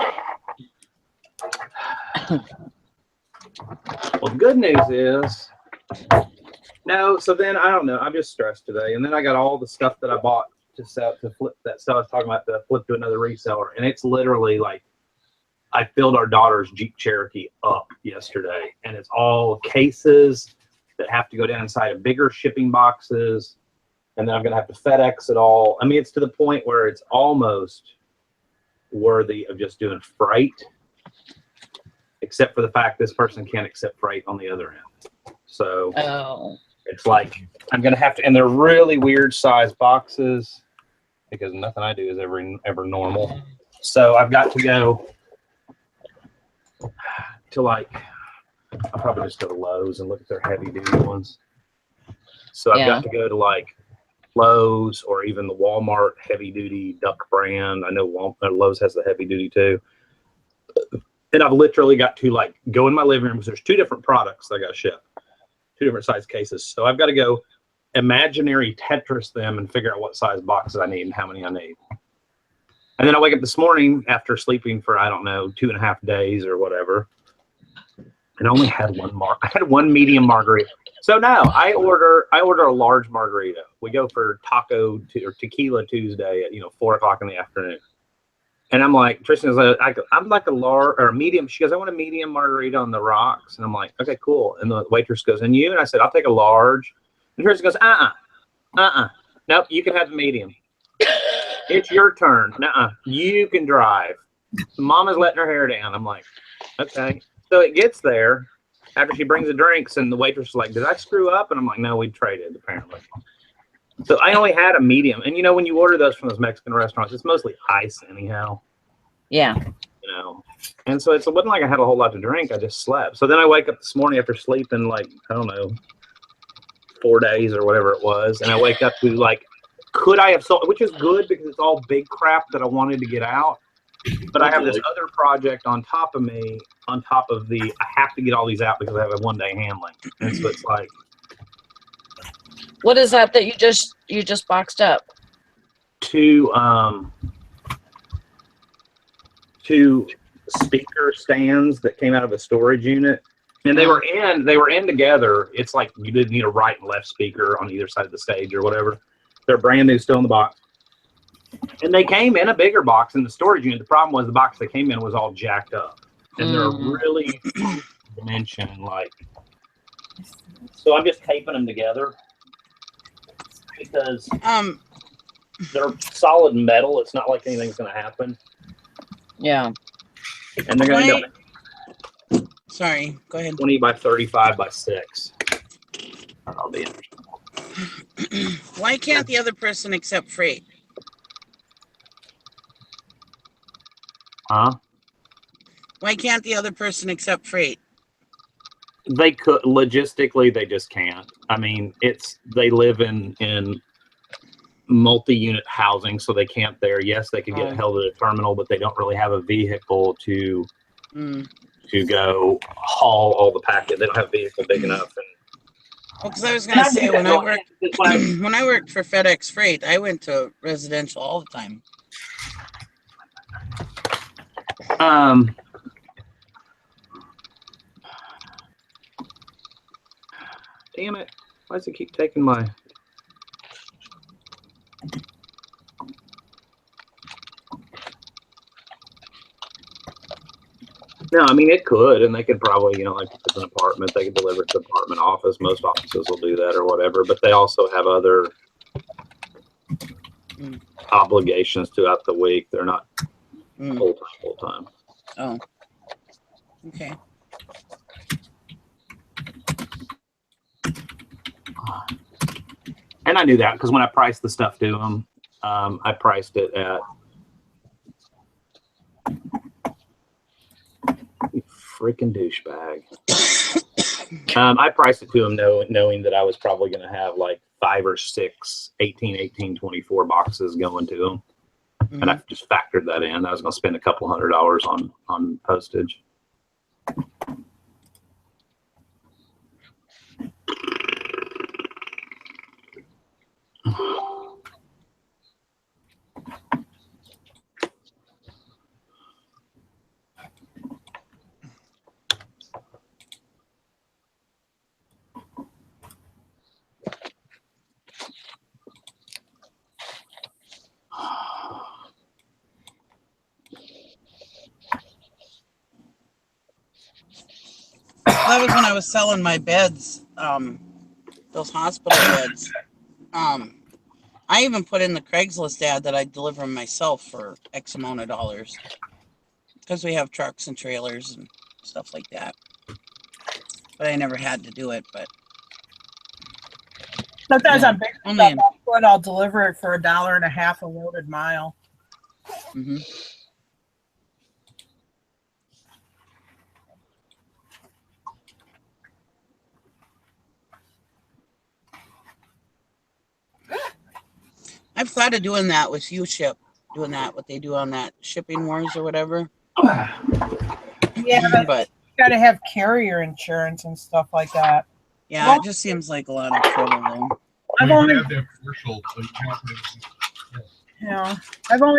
Well, the good news is no. So then I don't know. I'm just stressed today, and then I got all the stuff that I bought to sell to flip. That stuff I was talking about to flip to another reseller, and it's literally like I filled our daughter's Jeep Cherokee up yesterday, and it's all cases that have to go down inside of bigger shipping boxes, and then I'm gonna have to FedEx it all. I mean, it's to the point where it's almost worthy of just doing freight, except for the fact this person can't accept freight on the other end. So it's like I'm gonna have to, and they're really weird size boxes because nothing I do is ever normal. So I've got to go to I'll probably just go to Lowe's and look at their heavy duty ones. So I've got to go to like Lowe's or even the Walmart heavy duty Duck brand. I know Lowe's has the heavy duty too. And I've literally got to like go in my living room because there's two different products that I got to ship, two different size cases. So I've got to go imaginary Tetris them and figure out what size boxes I need and how many I need. And then I wake up this morning after sleeping for, I don't know, 2.5 days or whatever, and I only had I had one medium margarita. So now I order a large margarita. We go for or tequila Tuesday at 4:00 in the afternoon. And I'm like, Tristan's like, I'm like a large or a medium. She goes, I want a medium margarita on the rocks. And I'm like, okay, cool. And the waitress goes, and you? And I said, I'll take a large. And Tristan goes, nope, you can have the medium. It's your turn. You can drive. Mama's letting her hair down. I'm like, okay. So it gets there after she brings the drinks, and the waitress is like, did I screw up? And I'm like, no, we traded, apparently. So I only had a medium. And when you order those from those Mexican restaurants, it's mostly ice anyhow. Yeah. And so it wasn't like I had a whole lot to drink. I just slept. So then I wake up this morning after sleeping like, I don't know, 4 days or whatever it was. And I wake up to like, could I have sold, which is good because it's all big crap that I wanted to get out. But I have this other project on top of me, on top of I have to get all these out because I have a 1-day handling. And so it's like. What is that you just boxed up? Two speaker stands that came out of a storage unit. And they were in together. It's like you didn't need a right and left speaker on either side of the stage or whatever. They're brand new, still in the box. And they came in a bigger box in the storage unit. The problem was the box they came in was all jacked up. And they're really dimension, like. So I'm just taping them together because they're solid metal. It's not like anything's going to happen. Yeah. And they're going to end up. Sorry, go ahead. 20 by 35 by 6. That'll be interesting. Why can't the other person accept freight? Huh? Why can't the other person accept freight? They could logistically, they just can't. I mean, they live in multi-unit housing, so they can't there. Yes, they could get held at a terminal, but they don't really have a vehicle to go haul all the package. They don't have a vehicle big enough. Well, because I was going to say when I worked for FedEx Freight, I went to residential all the time. Damn it! Why does it keep taking my? No, I mean it could, and they could probably, like if it's an apartment, they could deliver it to the apartment office. Most offices will do that or whatever, but they also have other obligations throughout the week. They're not full time. Oh, okay. And I knew that because when I priced the stuff to them, I priced it at. You freaking douchebag. I priced it to them knowing that I was probably going to have like 5 or 6 18, 24 boxes going to them. And I just factored that in. I was going to spend a couple $100 on postage. That was when I was selling my beds, those hospital beds. I even put in the Craigslist ad that I deliver them myself for X amount of dollars because we have trucks and trailers and stuff like that. But I never had to do it. But sometimes I'm big stuff, I'll deliver it for $1.50 a loaded mile. Mm-hmm. I've thought of doing that with U-Ship, doing that, what they do on that Shipping Wars or whatever. Yeah, but you got to have carrier insurance and stuff like that. Yeah, well, it just seems like a lot of trouble, though. I've only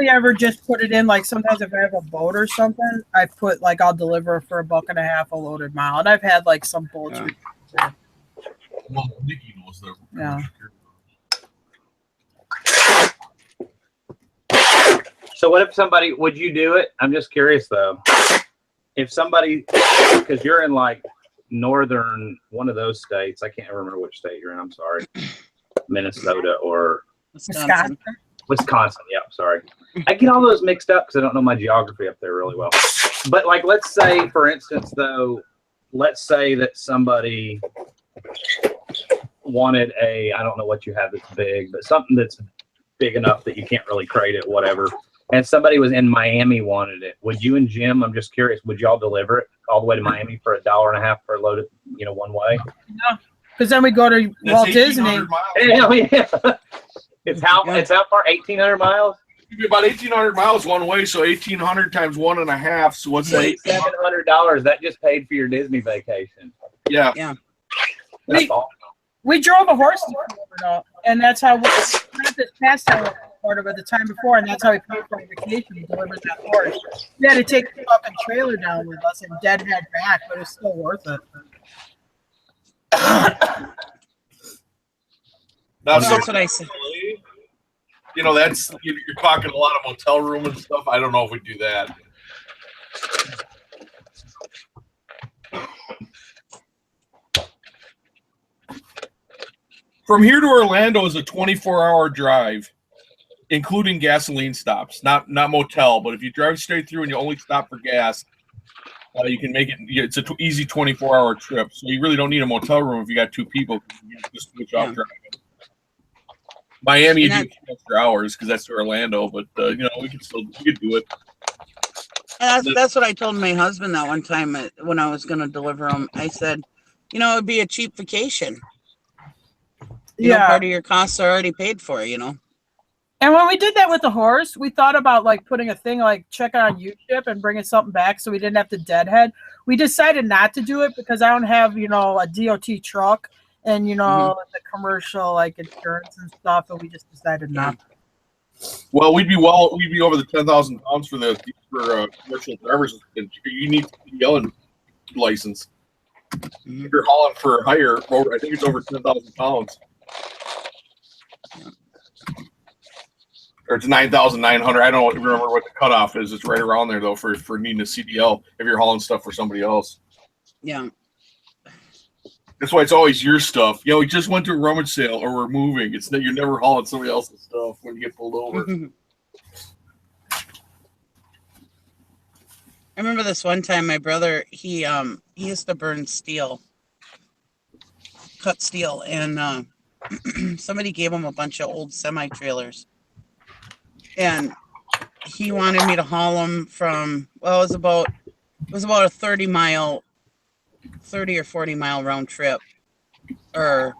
ever just put it in, like sometimes if I have a boat or something, I put like I'll deliver for $1.50 a loaded mile, and I've had like some boats. Yeah. Well, Nikki knows that. Yeah. So what if somebody, would you do it? I'm just curious though. If somebody, because you're in like northern, one of those states, I can't remember which state you're in, I'm sorry. Minnesota or Wisconsin. Wisconsin, yeah, sorry. I get all those mixed up because I don't know my geography up there really well. But like, let's say, for instance, though, let's say that somebody wanted I don't know what you have that's big, but something that's big enough that you can't really crate it, whatever. And somebody was in Miami wanted it. Would you and Jim, I'm just curious, would y'all deliver it all the way to Miami for $1.50 per load, one way? No, because then we go to Walt Disney. Yeah. It's how far? 1,800 miles? It'd be about 1,800 miles one way, so 1,800 times 1.5. So what's that? $700. That just paid for your Disney vacation. Yeah. Yeah. That's awesome. We drove a horse to Florida, and that's how not this past time we Florida, but the time before, and that's how we paid for our vacation. We delivered that horse. We had to take the fucking trailer down with us and deadhead back, but it's still worth it. That's what I said. You know, that's you're talking a lot of motel room and stuff. I don't know if we do that. From here to Orlando is a 24-hour drive, including gasoline stops. Not motel, but if you drive straight through and you only stop for gas, you can make it. It's an easy 24-hour trip. So you really don't need a motel room if you got two people. You can just switch off driving. Miami, you do extra hours because that's to Orlando, but you know we could do it. That's what I told my husband that one time when I was going to deliver him. I said, you know, it'd be a cheap vacation. You know, part of your costs are already paid for, you know. And when we did that with the horse, we thought about like putting a thing like check on U-ship and bringing something back so we didn't have to deadhead. We decided not to do it because I don't have, you know, a DOT truck and, you know, the commercial like insurance and stuff, and we just decided not to. Well, we'd be over the 10,000 pounds for commercial drivers. You need a CDL license. If you're hauling for hire, I think it's over 10,000 pounds. Or it's 9,900. I don't remember what the cutoff is. It's right around there though for needing a CDL if you're hauling stuff for somebody else. Yeah. That's why it's always your stuff. You know, we just went to a rummage sale or we're moving. It's that you're never hauling somebody else's stuff when you get pulled over. I remember this one time my brother, he used to burn steel, cut steel, and somebody gave him a bunch of old semi-trailers. And he wanted me to haul them from, well, it was about a 30 or 40 mile round trip, or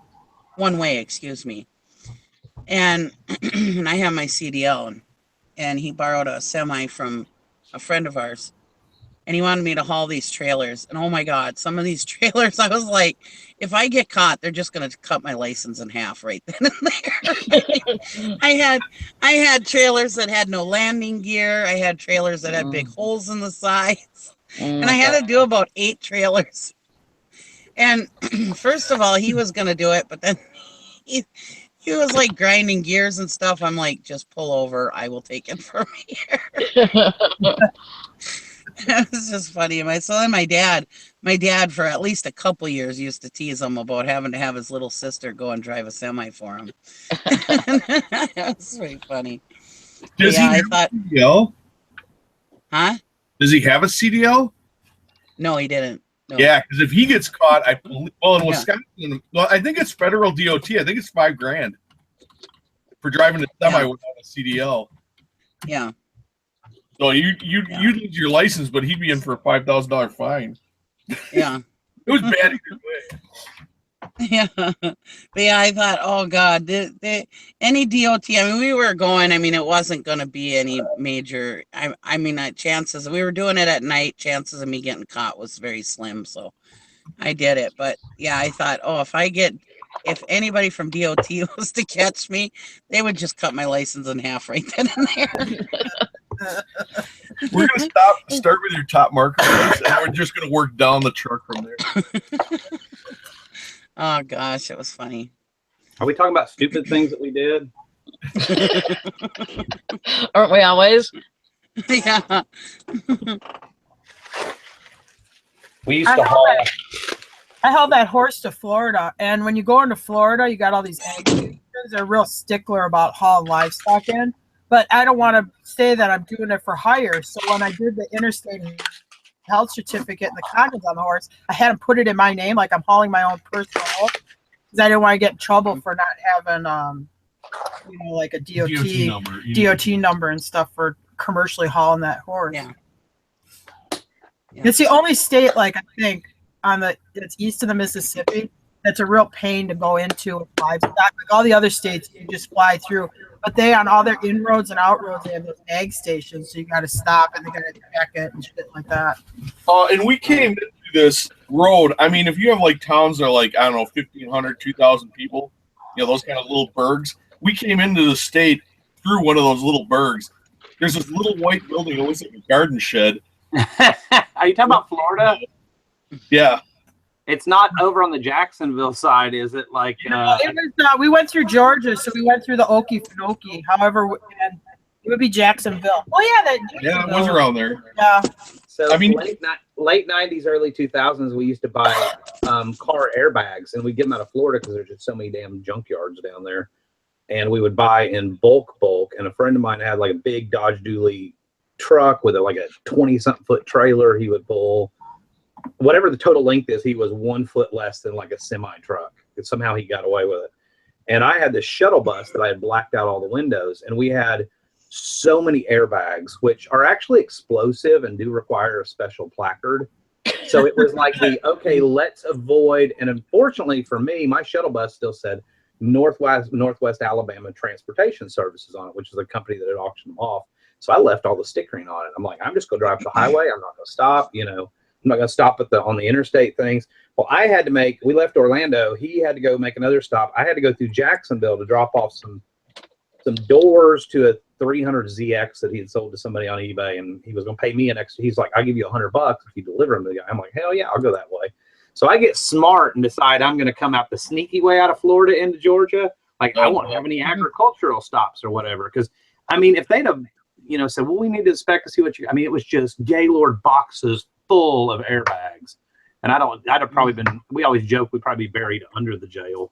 one way, excuse me. And and I have my CDL, and he borrowed a semi from a friend of ours. And he wanted me to haul these trailers. And oh my God, some of these trailers, I was like, if I get caught, they're just going to cut my license in half right then and there. I had trailers that had no landing gear. I had trailers that had big holes in the sides. And I had to do about 8 trailers. And first of all, he was going to do it, but then he was like grinding gears and stuff. I'm like, just pull over. I will take it from here. It was just funny. My dad for at least a couple years used to tease him about having to have his little sister go and drive a semi for him. That's pretty funny. Does he have a CDL? Huh? Does he have a CDL? No, he didn't. No. Yeah, because if he gets caught, in Wisconsin, well, I think it's federal DOT. I think it's $5,000 for driving a semi without a CDL. Yeah. So you lose your license, but he'd be in for a $5,000 fine. Yeah. It was bad either way. Yeah. But yeah, I thought, oh God, any DOT, I mean, we were going, I mean, it wasn't going to be any major, I mean, chances, we were doing it at night, chances of me getting caught was very slim. So I did it. But yeah, I thought, oh, if anybody from DOT was to catch me, they would just cut my license in half right then and there. We're going to start with your top marker, and we're just going to work down the truck from there. Oh gosh, it was funny. Are we talking about stupid things that we did? Aren't we always? Yeah. We used to haul. I hauled that horse to Florida, and when you go into Florida, you got all these ag stations. They're real stickler about hauling livestock in. But I don't want to say that I'm doing it for hire. So when I did the interstate health certificate and the contents on the horse, I had to put it in my name, like I'm hauling my own personal horse, because I didn't want to get in trouble for not having, like a DOT number and stuff for commercially hauling that horse. Yeah. It's the only state, like I think, that's east of the Mississippi, that's a real pain to go into with livestock. Like all the other states, you just fly through. But they, on all their inroads and outroads, they have those ag stations, so you got to stop and they got to check it and shit like that. And we came into this road. I mean, if you have like towns that are like, I don't know, 1,500, 2,000 people, you know, those kind of little burgs. We came into the state through one of those little burgs. There's this little white building that looks like a garden shed. Are you talking about Florida? Yeah. It's not over on the Jacksonville side, is it? Like, It was, we went through Georgia, so we went through the Okefenokee. However, and it would be Jacksonville. Oh yeah, Yeah, it was around there. Yeah. so I mean- late 90s, early 2000s, we used to buy car airbags, and we'd get them out of Florida because there's just so many damn junkyards down there. And we would buy in bulk. And a friend of mine had like a big Dodge Dually truck with like a 20-something foot trailer he would pull. Whatever the total length is, he was 1 foot less than like a semi truck. And somehow he got away with it. And I had this shuttle bus that I had blacked out all the windows, and we had so many airbags, which are actually explosive and do require a special placard. So it was like okay, let's avoid. And unfortunately for me, my shuttle bus still said Northwest Alabama Transportation Services on it, which is a company that had auctioned them off. So I left all the stickering on it. I'm like, I'm just going to drive the highway. I'm not going to stop, I'm not going to stop on the interstate things. Well, we left Orlando. He had to go make another stop. I had to go through Jacksonville to drop off some doors to a 300ZX that he had sold to somebody on eBay. And he was going to pay me an extra. He's like, I'll give you $100 if you deliver them to the guy. I'm like, hell yeah, I'll go that way. So I get smart and decide I'm going to come out the sneaky way out of Florida into Georgia. Like, I won't have any agricultural stops or whatever. Because, I mean, if they'd have, said, well, we need to inspect to see what it was just Gaylord boxes full of airbags. And I'd have probably been, we always joke, we'd probably be buried under the jail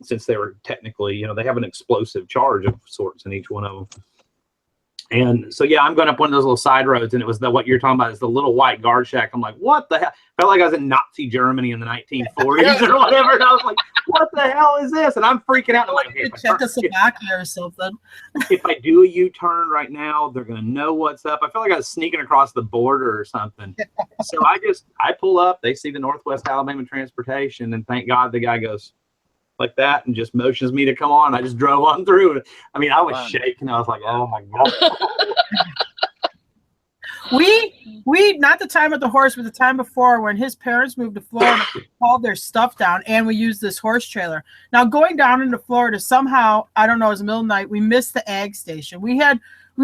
since they were technically, they have an explosive charge of sorts in each one of them. And so, yeah, I'm going up one of those little side roads, and it was what you're talking about is the little white guard shack. I'm like, what the hell? Felt like I was in Nazi Germany in the 1940s or whatever. And I was like, what the hell is this? And I'm freaking out. I'm like, hey, Czechoslovakia or something. If I do a U-turn right now, they're going to know what's up. I feel like I was sneaking across the border or something. So I pull up. They see the Northwest Alabama Transportation, and thank God the guy goes like that and just motions me to come on. I just drove on through. I mean, I was shaking. I was like, oh my God. We not the time at the horse, but the time before when his parents moved to Florida, hauled their stuff down, and we used this horse trailer. Now going down into Florida, somehow, I don't know, it was the middle of the night, we missed the ag station. We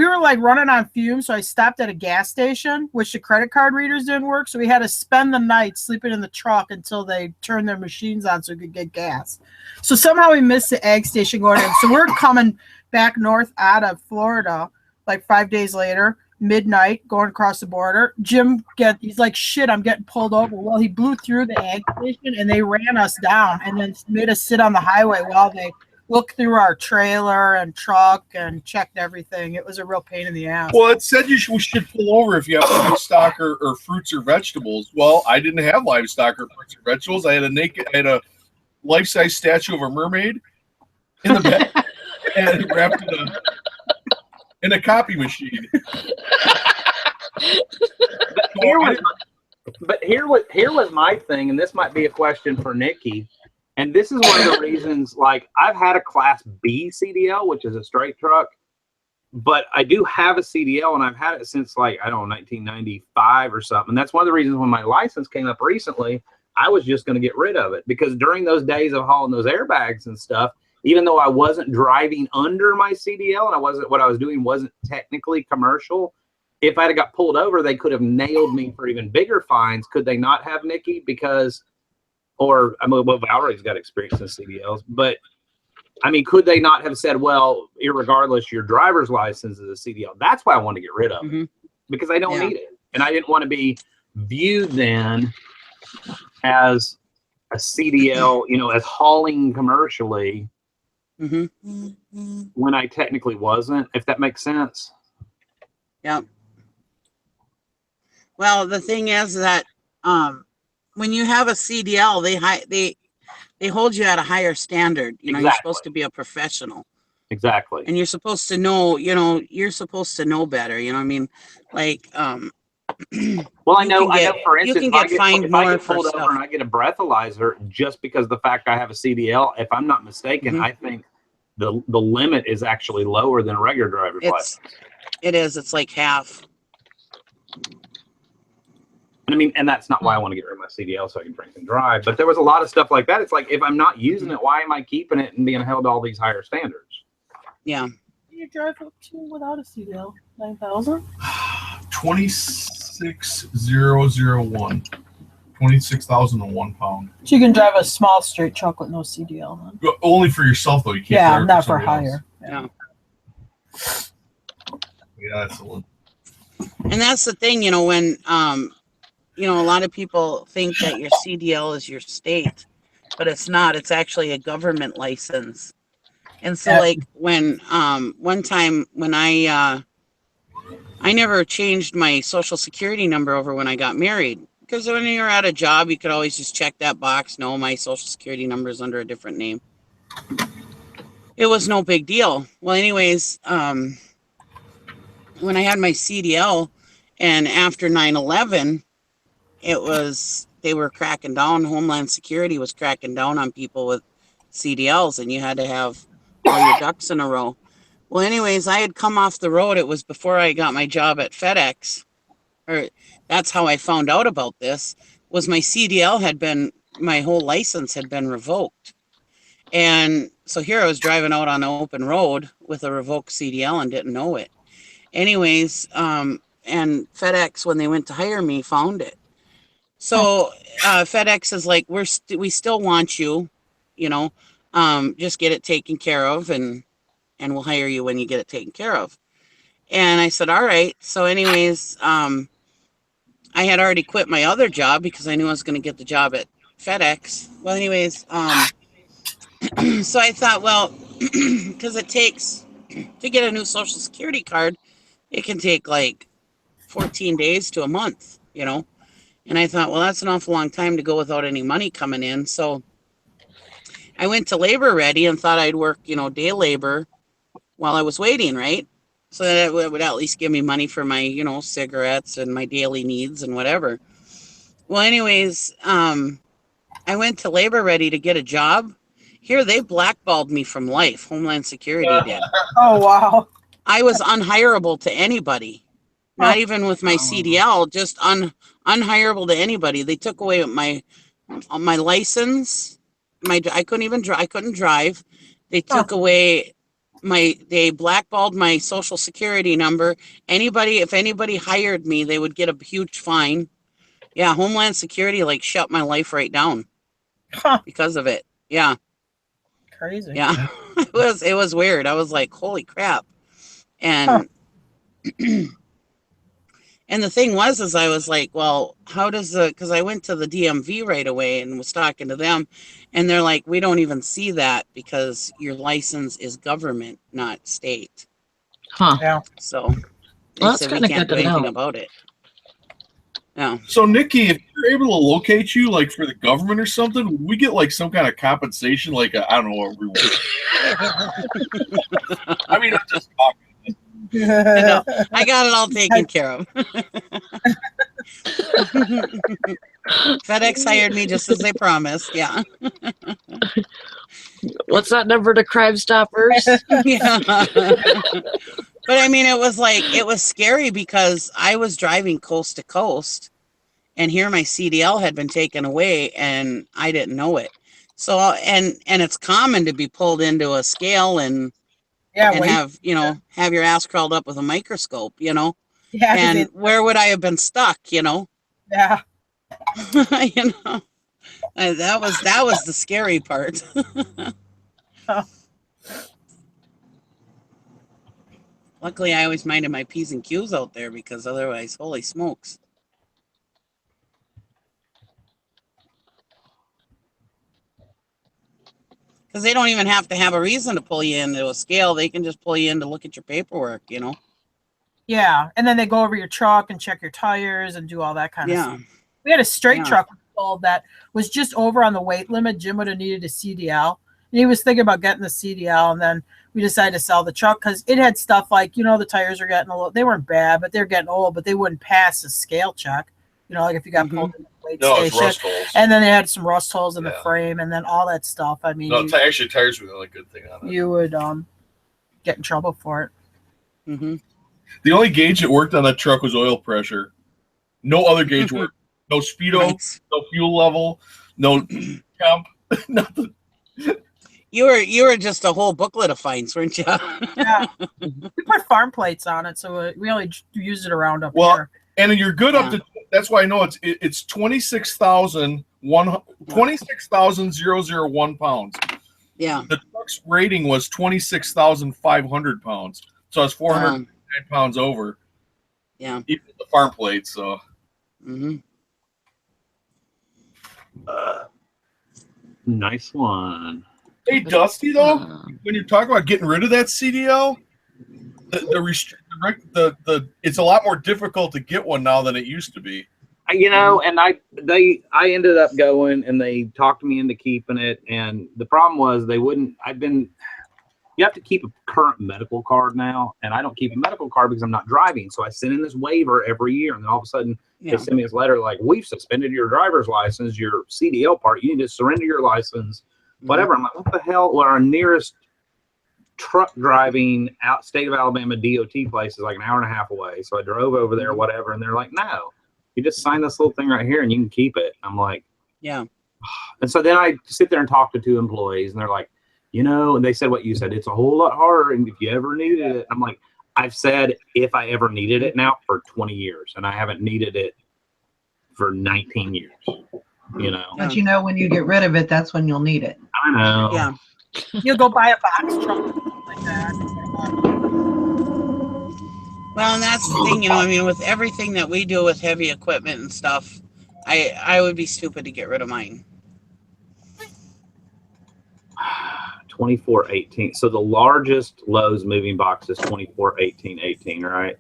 were like running on fumes, so I stopped at a gas station, which the credit card readers didn't work, so we had to spend the night sleeping in the truck until they turned their machines on so we could get gas. So somehow we missed the ag station going in. So we're coming back north out of Florida like 5 days later, midnight, going across the border. He's like, shit, I'm getting pulled over. Well, he blew through the ag station, and they ran us down and then made us sit on the highway while they looked through our trailer and truck and checked everything. It was a real pain in the ass. Well, it said we should pull over if you have livestock or fruits or vegetables. Well, I didn't have livestock or fruits or vegetables. I had a life-size statue of a mermaid in the back and wrapped in a copy machine. But here was my thing, and this might be a question for Nikki. And this is one of the reasons, like, I've had a Class B CDL, which is a straight truck, but I do have a CDL, and I've had it since, like, I don't know, 1995 or something. And that's one of the reasons when my license came up recently, I was just going to get rid of it. Because during those days of hauling those airbags and stuff, even though I wasn't driving under my CDL and what I was doing wasn't technically commercial, if I'd have got pulled over, they could have nailed me for even bigger fines. Could they not have, Nikki? Well, Valerie's got experience in CDLs, but I mean, could they not have said, well, irregardless, your driver's license is a CDL? That's why I want to get rid of it, because I don't need it. And I didn't want to be viewed then as a CDL, as hauling commercially when I technically wasn't, if that makes sense. Yeah. Well, the thing is that when you have a CDL, they hold you at a higher standard. You're supposed to be a professional. Exactly. And you're supposed to know, you're supposed to know better. You know what I mean? Like, well, I know, for instance, you can get fined more if I get for pulled stuff. over and I get a breathalyzer just because of the fact I have a CDL, if I'm not mistaken, I think the limit is actually lower than a regular driver's license. It is. It's like half. I mean, and that's not why I want to get rid of my CDL so I can drink and drive. But there was a lot of stuff like that. It's like, if I'm not using it, why am I keeping it and being held to all these higher standards? Yeah. You drive up to without a CDL? 9,000? 26001. 26,001 pound. So you can drive a small straight truck with no CDL. Huh? Only for yourself though. You can't. Yeah, drive not for somebody else. hire. Yeah. Yeah, that's a little. And that's the thing, when a lot of people think that your CDL is your state, but it's not. It's actually a government license. And so, like, when one time when I never changed my social security number over when I got married, because when you're at a job, you could always just check that box. No, my social security number is under a different name. It was no big deal. Well, anyways, when I had my CDL, and after 9/11, they were cracking down. Homeland Security was cracking down on people with CDLs, and you had to have all your ducks in a row. Well, anyways, I had come off the road. It was before I got my job at FedEx, or that's how I found out about this. Was my CDL my whole license had been revoked, and so here I was driving out on an open road with a revoked CDL and didn't know it. Anyways, and FedEx, when they went to hire me, found it. So FedEx is like, we still want you, just get it taken care of, and we'll hire you when you get it taken care of. And I said, all right. So anyways, I had already quit my other job because I knew I was going to get the job at FedEx. Well, anyways, so I thought, well, because it takes, to get a new Social Security card, it can take like 14 days to a month, And I thought, well, that's an awful long time to go without any money coming in. So I went to Labor Ready and thought I'd work, day labor while I was waiting, right? So that it would at least give me money for my, cigarettes and my daily needs and whatever. Well, anyways, I went to Labor Ready to get a job. Here, they blackballed me from life. Homeland Security did. Oh, wow. I was unhireable to anybody. Not even with my CDL, just unhireable to anybody. They took away my license. I couldn't drive. They took away they blackballed my social security number. If anybody hired me, they would get a huge fine. Yeah, Homeland Security shut my life right down because of it. Yeah. Crazy. Yeah. It was weird. I was like, holy crap. And and the thing is I was like, well, because I went to the DMV right away and was talking to them, and they're like, we don't even see that because your license is government, not state. Huh. Yeah. So they said we can't do anything about it. Yeah. So, Nikki, if you're able to locate you, for the government or something, would we get some kind of compensation, I don't know, a reward? I mean, I'm just talking. No, I got it all taken care of. FedEx hired me just as they promised. Yeah. What's that number to Crime Stoppers? Yeah. But I mean, it was scary because I was driving coast to coast, and here my CDL had been taken away, and I didn't know it. So, and it's common to be pulled into a scale and have your ass crawled up with a microscope, Yeah. And where would I have been stuck, Yeah. That was the scary part. Luckily, I always minded my P's and Q's out there because otherwise, holy smokes. Because they don't even have to have a reason to pull you into a scale. They can just pull you in to look at your paperwork, Yeah. And then they go over your truck and check your tires and do all that kind of stuff. We had a straight truck that was just over on the weight limit. Jim would have needed a CDL. And he was thinking about getting the CDL. And then we decided to sell the truck because it had stuff the tires are getting a little, they weren't bad, but they're getting old, but they wouldn't pass a scale check. If you got pulled in the weight station. Rust holes. And then they had some rust holes in the frame and then all that stuff. I mean, actually, tires were the only good thing on it. You would get in trouble for it. Mm-hmm. The only gauge that worked on that truck was oil pressure. No other gauge worked. No speedo, no fuel level, no temp, nothing. You were just a whole booklet of fines, weren't you? Yeah. We put farm plates on it, so we only used it around up here. And you're good up to That's why I know it's 26,001 pounds. Yeah. The truck's rating was 26,500 pounds, so it's 409 pounds over. Yeah. Even with the farm plate. So. Mm-hmm. Nice one. Hey, Dusty, though, when you're talking about getting rid of that CDL, it's a lot more difficult to get one now than it used to be. You know, and I ended up going, and they talked me into keeping it. And the problem was they wouldn't. You have to keep a current medical card now, and I don't keep a medical card because I'm not driving. So I send in this waiver every year, and then all of a sudden they send me this letter like, we've suspended your driver's license, your CDL part. You need to surrender your license, whatever. I'm like, what the hell? Well, our nearest truck driving out state of Alabama DOT place is like an hour and a half away. So I drove over there, whatever, and they're like, no, you just sign this little thing right here and you can keep it. I'm like, yeah. And so then I sit there and talk to two employees, and they're like, you know, and they said what you said. It's a whole lot harder, and if you ever needed it, I'm like, I've said if I ever needed it now for 20 years, and I haven't needed it for 19 years. You know, but you know, when you get rid of it, that's when you'll need it. I know. Yeah. You'll go buy a box truck like that. Well, and that's the thing, you know. I mean, with everything that we do with heavy equipment and stuff, I would be stupid to get rid of mine. 2418. So the largest Lowe's moving box is 241818, right?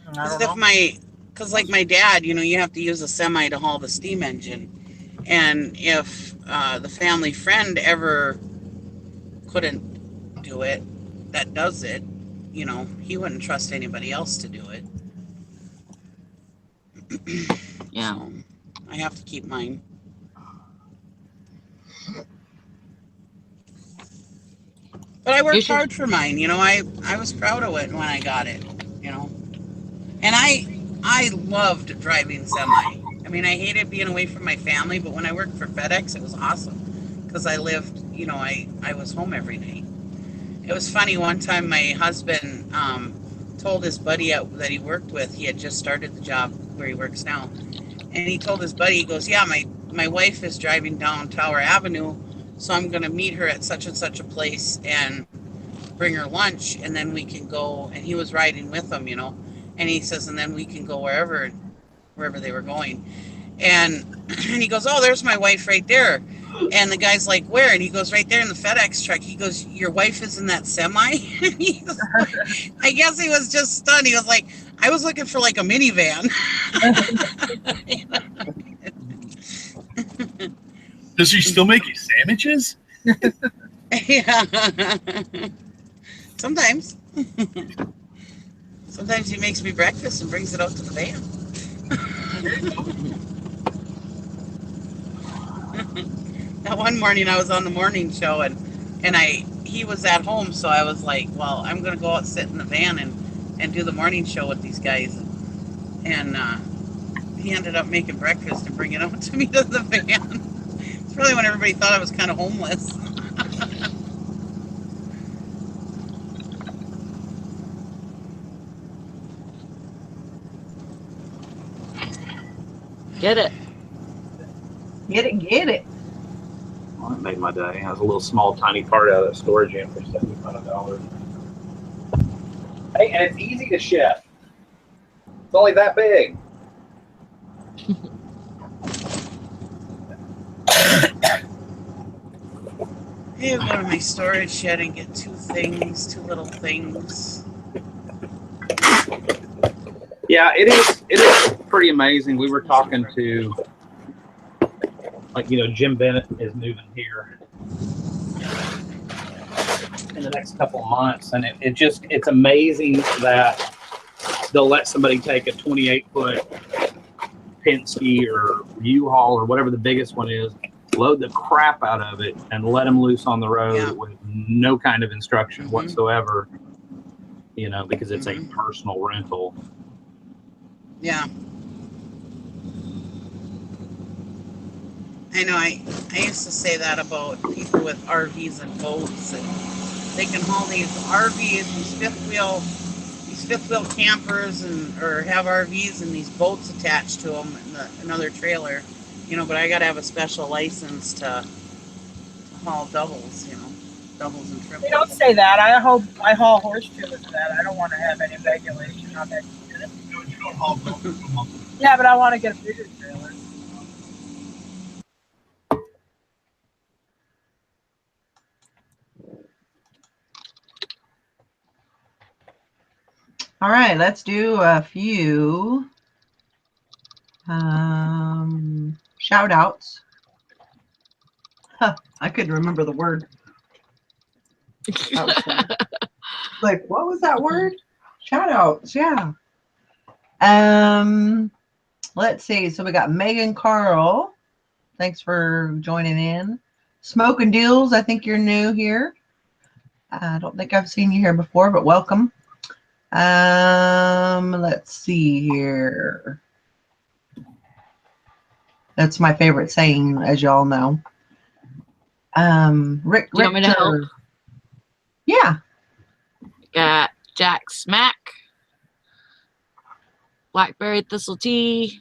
Because like my dad, you know, you have to use a semi to haul the steam engine, and if the family friend ever couldn't do it, that does it, you know, he wouldn't trust anybody else to do it. Yeah. So I have to keep mine. But I worked hard for mine, you know. I was proud of it when I got it, you know. And I loved driving semi. I mean, I hated being away from my family, but when I worked for FedEx, it was awesome because I lived, you know, I was home every night. It was funny, one time my husband told his buddy that he worked with, he had just started the job where he works now, and he told his buddy, he goes, yeah, my wife is driving down Tower Avenue, so I'm going to meet her at such and such a place and bring her lunch, and then we can go, and he was riding with them, you know, and he says, and then we can go wherever they were going. And he goes, oh, there's my wife right there. And the guy's like, where? And he goes, right there in the FedEx truck. He goes, your wife is in that semi? I guess he was just stunned. He was like, I was looking for like a minivan. Does she still make you sandwiches? Yeah. Sometimes. Sometimes he makes me breakfast and brings it out to the van. That one morning I was on the morning show and he was at home, so I was like, well, I'm gonna go out, sit in the van and do the morning show with these guys. And he ended up making breakfast and bringing it out to me to the van. It's really when everybody thought I was kind of homeless. Get it. Get it. Well, it made my day. I was a little small, tiny part out of that storage unit for $75. Hey, and it's easy to chef. It's only that big. Hey, I'll go to my storage shed and get two little things. Yeah, it is pretty amazing. We were talking to, like, you know, Jim Bennett is moving here in the next couple of months, and it's amazing that they'll let somebody take a 28-foot Penske or U-Haul or whatever the biggest one is, load the crap out of it, and let them loose on the road with no kind of instruction whatsoever, you know, because it's a personal rental. Yeah. I know. I used to say that about people with RVs and boats, and they can haul these RVs, these these fifth wheel campers or have RVs and these boats attached to them and another trailer, but I got to have a special license to haul doubles, doubles and They don't triples. say that. I haul horse trailers for that. I don't want to have any regulation on that. You don't haul doubles. Yeah, but I want to get a bigger trailer. All right, let's do a few shout outs. Huh, I couldn't remember the word. That was funny. Like, what was that word? Shout outs, yeah. Let's see. So we got Megan Carl. Thanks for joining in. Smoking Deals, I think you're new here. I don't think I've seen you here before, but welcome. Let's see here. That's my favorite saying, as y'all know. Rick Do you want me to help? Richter. Yeah. Got Jack Smack, Blackberry Thistle Tea,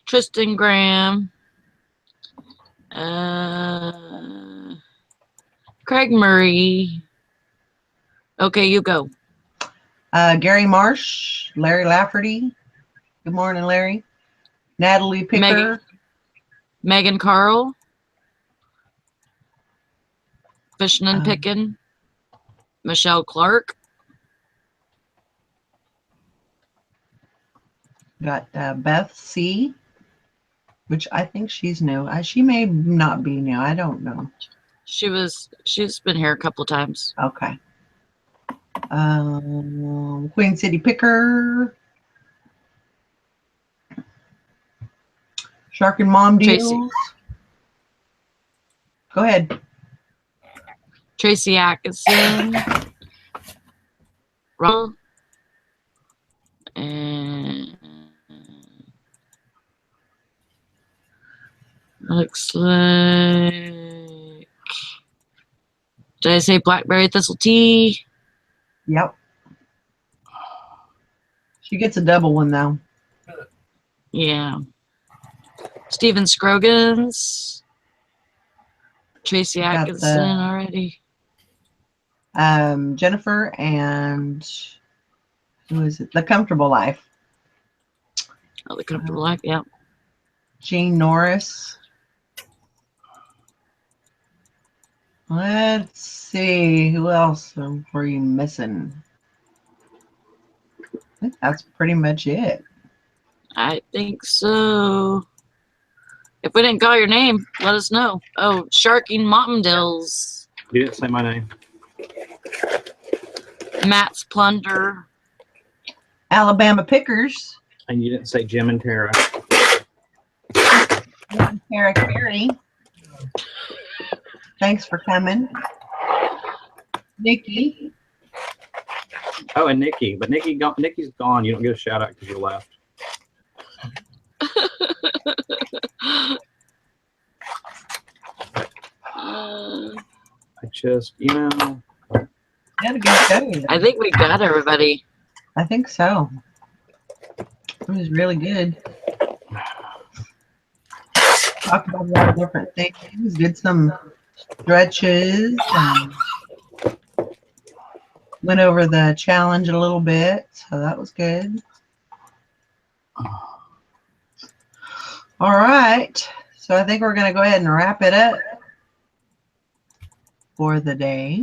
Tristan Graham, Craig Murray. Okay, you go. Gary Marsh, Larry Lafferty. Good morning, Larry. Natalie Picker. Megan Carl, Fishing and Pickin', Michelle Clark. Got Beth C., which I think she's new. She may not be new. I don't know. She's been here a couple times. Okay. Queen City Picker. Shark and Mom Deals. Tracy. Go ahead. Tracy Atkinson, Ron, and looks like, did I say Blackberry Thistle Tea? Yep. She gets a double one though. Yeah. Steven Scroggins, Tracy Atkinson already. Jennifer and who is it? The Comfortable Life. Oh, the Comfortable Life, yeah. Jean Norris. Let's see. Who else were you missing? I think that's pretty much it. I think so. If we didn't call your name, let us know. Oh, Sharking Mottendills. You didn't say my name. Matt's Plunder. Alabama Pickers. And you didn't say Jim and Tara. Tara Carey. Thanks for coming. Nikki. Oh, and Nikki. But Nikki's gone. You don't get a shout out because you left. I just, Had a good show. I think we got everybody. I think so. It was really good. Talked about a lot of different things. Did some stretches. And went over the challenge a little bit. So that was good. All right. So I think we're going to go ahead and wrap it up for the day.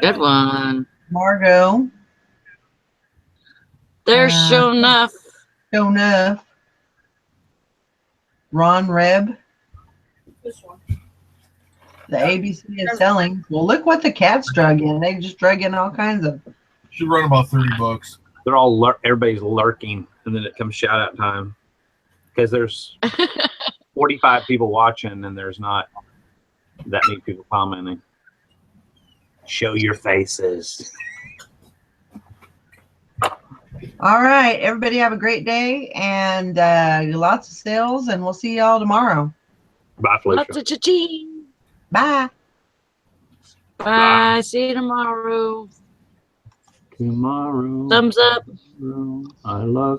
Good one. Margot. There's sure enough. Sure enough. Ron Reb. This one. The ABC is selling. Well, look what the cats drug in. They just drug in all kinds of. Should run about $30. They're all everybody's lurking, and then it comes shout out time because there's 45 people watching, and there's not that many people commenting. Show your faces. All right, everybody have a great day and lots of sales, and we'll see y'all tomorrow. Bye, Felicia. Lots of cha-ching. Bye. Bye. See you tomorrow. Tomorrow. Thumbs up. I love